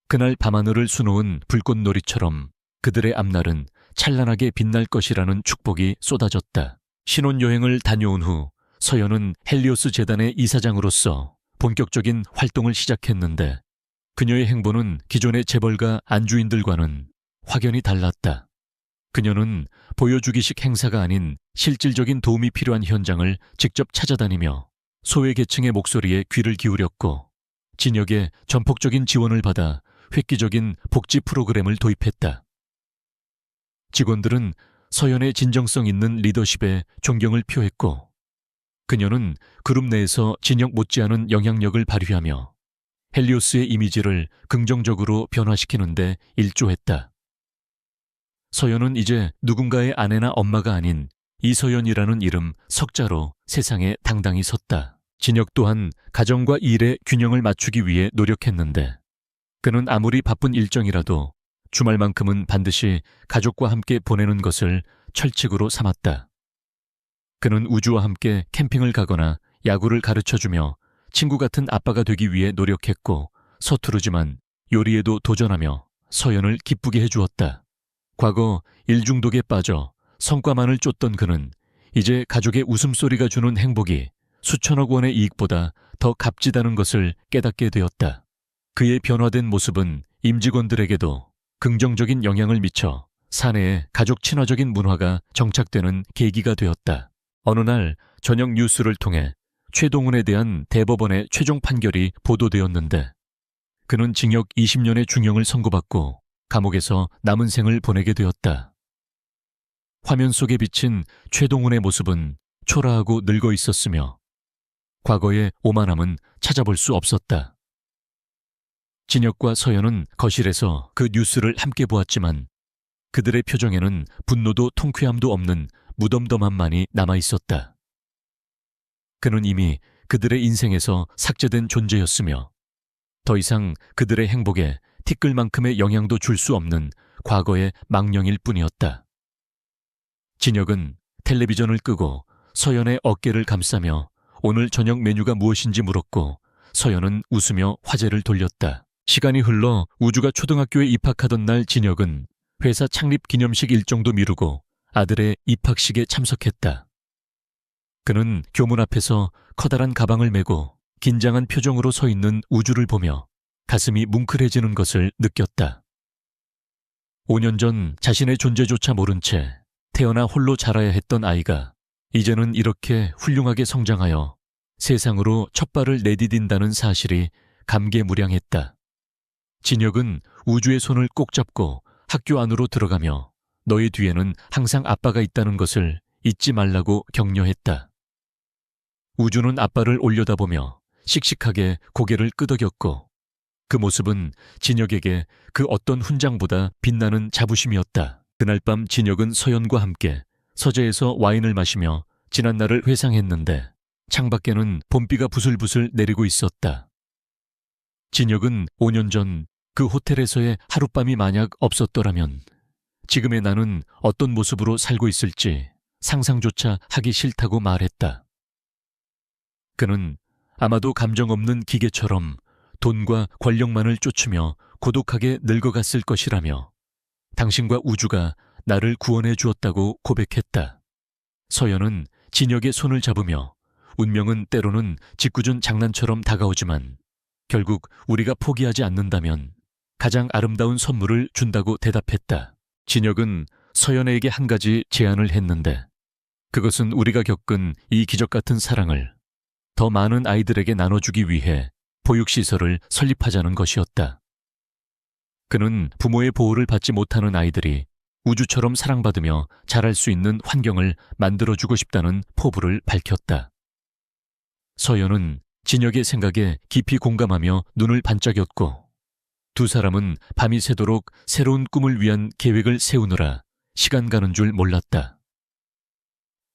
그날 밤하늘을 수놓은 불꽃놀이처럼 그들의 앞날은 찬란하게 빛날 것이라는 축복이 쏟아졌다. 신혼여행을 다녀온 후 서연은 헬리오스 재단의 이사장으로서 본격적인 활동을 시작했는데 그녀의 행보는 기존의 재벌가 안주인들과는 확연히 달랐다. 그녀는 보여주기식 행사가 아닌 실질적인 도움이 필요한 현장을 직접 찾아다니며 소외계층의 목소리에 귀를 기울였고 진혁의 전폭적인 지원을 받아 획기적인 복지 프로그램을 도입했다. 직원들은 서연의 진정성 있는 리더십에 존경을 표했고, 그녀는 그룹 내에서 진혁 못지않은 영향력을 발휘하며 헬리오스의 이미지를 긍정적으로 변화시키는 데 일조했다. 서연은 이제 누군가의 아내나 엄마가 아닌 이서연이라는 이름 석자로 세상에 당당히 섰다. 진혁 또한 가정과 일의 균형을 맞추기 위해 노력했는데, 그는 아무리 바쁜 일정이라도 주말만큼은 반드시 가족과 함께 보내는 것을 철칙으로 삼았다. 그는 우주와 함께 캠핑을 가거나 야구를 가르쳐주며 친구 같은 아빠가 되기 위해 노력했고, 서투르지만 요리에도 도전하며 서연을 기쁘게 해주었다. 과거 일 중독에 빠져 성과만을 쫓던 그는 이제 가족의 웃음소리가 주는 행복이 수천억 원의 이익보다 더 값지다는 것을 깨닫게 되었다. 그의 변화된 모습은 임직원들에게도 긍정적인 영향을 미쳐 사내에 가족 친화적인 문화가 정착되는 계기가 되었다. 어느 날 저녁 뉴스를 통해 최동훈에 대한 대법원의 최종 판결이 보도되었는데, 그는 징역 20년의 중형을 선고받고 감옥에서 남은 생을 보내게 되었다. 화면 속에 비친 최동훈의 모습은 초라하고 늙어 있었으며 과거의 오만함은 찾아볼 수 없었다. 진혁과 서연은 거실에서 그 뉴스를 함께 보았지만 그들의 표정에는 분노도 통쾌함도 없는 무덤덤함만이 남아있었다. 그는 이미 그들의 인생에서 삭제된 존재였으며 더 이상 그들의 행복에 티끌만큼의 영향도 줄 수 없는 과거의 망령일 뿐이었다. 진혁은 텔레비전을 끄고 서연의 어깨를 감싸며 오늘 저녁 메뉴가 무엇인지 물었고, 서연은 웃으며 화제를 돌렸다. 시간이 흘러 우주가 초등학교에 입학하던 날 진혁은 회사 창립 기념식 일정도 미루고 아들의 입학식에 참석했다. 그는 교문 앞에서 커다란 가방을 메고 긴장한 표정으로 서 있는 우주를 보며 가슴이 뭉클해지는 것을 느꼈다. 5년 전 자신의 존재조차 모른 채 태어나 홀로 자라야 했던 아이가 이제는 이렇게 훌륭하게 성장하여 세상으로 첫 발을 내디딘다는 사실이 감개무량했다. 진혁은 우주의 손을 꼭 잡고 학교 안으로 들어가며 너의 뒤에는 항상 아빠가 있다는 것을 잊지 말라고 격려했다. 우주는 아빠를 올려다보며 씩씩하게 고개를 끄덕였고, 그 모습은 진혁에게 그 어떤 훈장보다 빛나는 자부심이었다. 그날 밤 진혁은 서연과 함께 서재에서 와인을 마시며 지난날을 회상했는데 창밖에는 봄비가 부슬부슬 내리고 있었다. 진혁은 5년 전 그 호텔에서의 하룻밤이 만약 없었더라면 지금의 나는 어떤 모습으로 살고 있을지 상상조차 하기 싫다고 말했다. 그는 아마도 감정 없는 기계처럼 돈과 권력만을 쫓으며 고독하게 늙어갔을 것이라며 당신과 우주가 나를 구원해 주었다고 고백했다. 서연은 진혁의 손을 잡으며 운명은 때로는 짓궂은 장난처럼 다가오지만 결국 우리가 포기하지 않는다면 가장 아름다운 선물을 준다고 대답했다. 진혁은 서연에게 한 가지 제안을 했는데, 그것은 우리가 겪은 이 기적 같은 사랑을 더 많은 아이들에게 나눠주기 위해 보육시설을 설립하자는 것이었다. 그는 부모의 보호를 받지 못하는 아이들이 우주처럼 사랑받으며 자랄 수 있는 환경을 만들어주고 싶다는 포부를 밝혔다. 서연은 진혁의 생각에 깊이 공감하며 눈을 반짝였고, 두 사람은 밤이 새도록 새로운 꿈을 위한 계획을 세우느라 시간 가는 줄 몰랐다.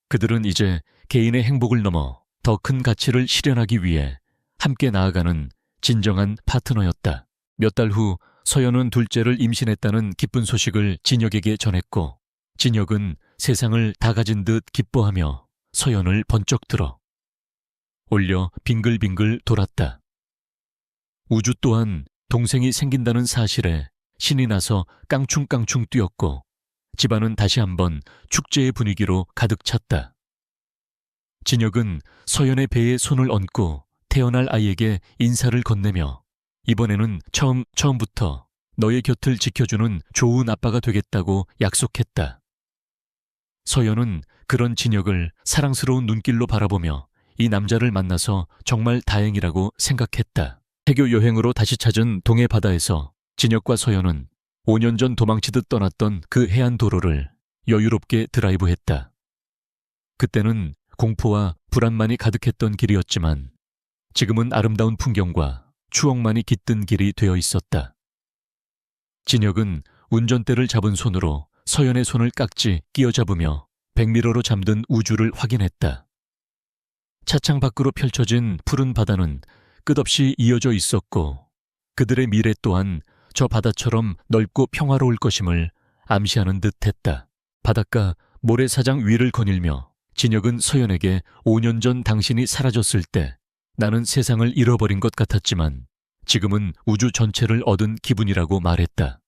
그들은 이제 개인의 행복을 넘어 더 큰 가치를 실현하기 위해 함께 나아가는 진정한 파트너였다. 몇 달 후 서연은 둘째를 임신했다는 기쁜 소식을 진혁에게 전했고, 진혁은 세상을 다 가진 듯 기뻐하며 서연을 번쩍 들어 올려 빙글빙글 돌았다. 우주 또한 동생이 생긴다는 사실에 신이 나서 깡충깡충 뛰었고, 집안은 다시 한번 축제의 분위기로 가득 찼다. 진혁은 서연의 배에 손을 얹고 태어날 아이에게 인사를 건네며 이번에는 처음부터 너의 곁을 지켜주는 좋은 아빠가 되겠다고 약속했다. 서연은 그런 진혁을 사랑스러운 눈길로 바라보며 이 남자를 만나서 정말 다행이라고 생각했다. 해교 여행으로 다시 찾은 동해 바다에서 진혁과 서연은 5년 전 도망치듯 떠났던 그 해안 도로를 여유롭게 드라이브했다. 그때는 공포와 불안만이 가득했던 길이었지만 지금은 아름다운 풍경과 추억만이 깃든 길이 되어 있었다. 진혁은 운전대를 잡은 손으로 서연의 손을 깍지 끼어 잡으며 백미러로 잠든 우주를 확인했다. 차창 밖으로 펼쳐진 푸른 바다는 끝없이 이어져 있었고 그들의 미래 또한 저 바다처럼 넓고 평화로울 것임을 암시하는 듯했다. 바닷가 모래사장 위를 거닐며 진혁은 서연에게 5년 전 당신이 사라졌을 때 나는 세상을 잃어버린 것 같았지만 지금은 우주 전체를 얻은 기분이라고 말했다.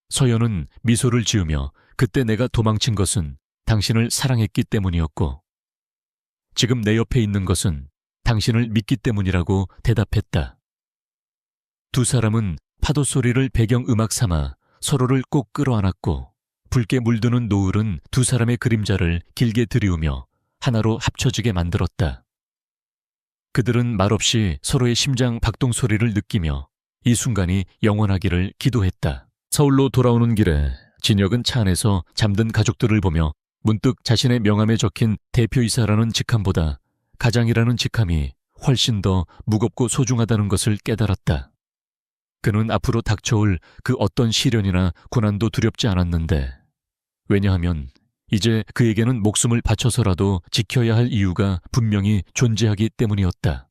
서연은 미소를 지으며 그때 내가 도망친 것은 당신을 사랑했기 때문이었고 지금 내 옆에 있는 것은 당신을 믿기 때문이라고 대답했다. 두 사람은 파도 소리를 배경음악 삼아 서로를 꼭 끌어안았고 붉게 물드는 노을은 두 사람의 그림자를 길게 들이우며 하나로 합쳐지게 만들었다. 그들은 말없이 서로의 심장 박동 소리를 느끼며 이 순간이 영원하기를 기도했다. 서울로 돌아오는 길에 진혁은 차 안에서 잠든 가족들을 보며 문득 자신의 명함에 적힌 대표이사라는 직함보다 가장이라는 직함이 훨씬 더 무겁고 소중하다는 것을 깨달았다. 그는 앞으로 닥쳐올 그 어떤 시련이나 고난도 두렵지 않았는데 왜냐하면 이제 그에게는 목숨을 바쳐서라도 지켜야 할 이유가 분명히 존재하기 때문이었다.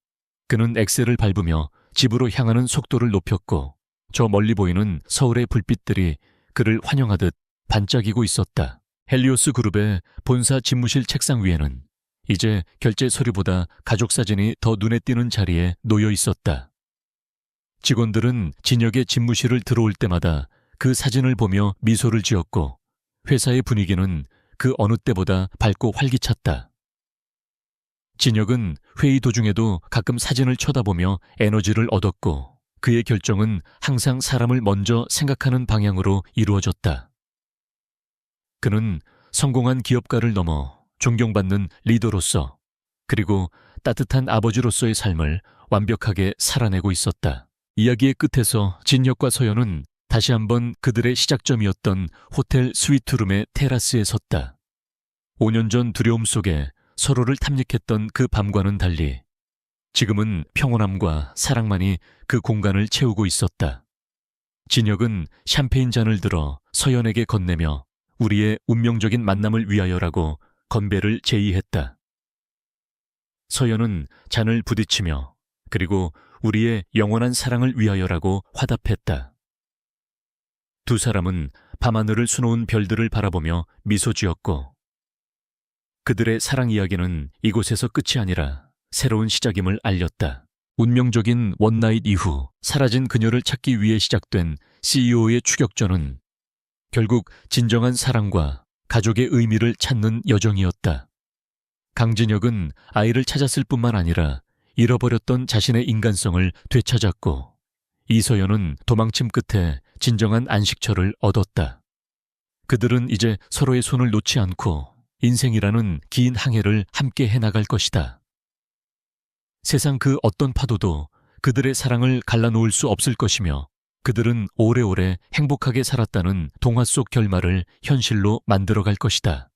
그는 엑셀을 밟으며 집으로 향하는 속도를 높였고 저 멀리 보이는 서울의 불빛들이 그를 환영하듯 반짝이고 있었다. 헬리오스 그룹의 본사 집무실 책상 위에는 이제 결제 서류보다 가족 사진이 더 눈에 띄는 자리에 놓여 있었다. 직원들은 진혁의 집무실을 들어올 때마다 그 사진을 보며 미소를 지었고 회사의 분위기는 그 어느 때보다 밝고 활기찼다. 진혁은 회의 도중에도 가끔 사진을 쳐다보며 에너지를 얻었고 그의 결정은 항상 사람을 먼저 생각하는 방향으로 이루어졌다. 그는 성공한 기업가를 넘어 존경받는 리더로서 그리고 따뜻한 아버지로서의 삶을 완벽하게 살아내고 있었다. 이야기의 끝에서 진혁과 서연은 다시 한번 그들의 시작점이었던 호텔 스위트룸의 테라스에 섰다. 5년 전 두려움 속에 서로를 탐닉했던 그 밤과는 달리 지금은 평온함과 사랑만이 그 공간을 채우고 있었다. 진혁은 샴페인 잔을 들어 서연에게 건네며 우리의 운명적인 만남을 위하여라고 건배를 제의했다. 서연은 잔을 부딪히며 그리고 우리의 영원한 사랑을 위하여라고 화답했다. 두 사람은 밤하늘을 수놓은 별들을 바라보며 미소 지었고 그들의 사랑 이야기는 이곳에서 끝이 아니라 새로운 시작임을 알렸다. 운명적인 원나잇 이후 사라진 그녀를 찾기 위해 시작된 CEO의 추격전은 결국 진정한 사랑과 가족의 의미를 찾는 여정이었다. 강진혁은 아이를 찾았을 뿐만 아니라 잃어버렸던 자신의 인간성을 되찾았고 이서연은 도망침 끝에 진정한 안식처를 얻었다. 그들은 이제 서로의 손을 놓지 않고 인생이라는 긴 항해를 함께 해나갈 것이다. 세상 그 어떤 파도도 그들의 사랑을 갈라놓을 수 없을 것이며 그들은 오래오래 행복하게 살았다는 동화 속 결말을 현실로 만들어갈 것이다.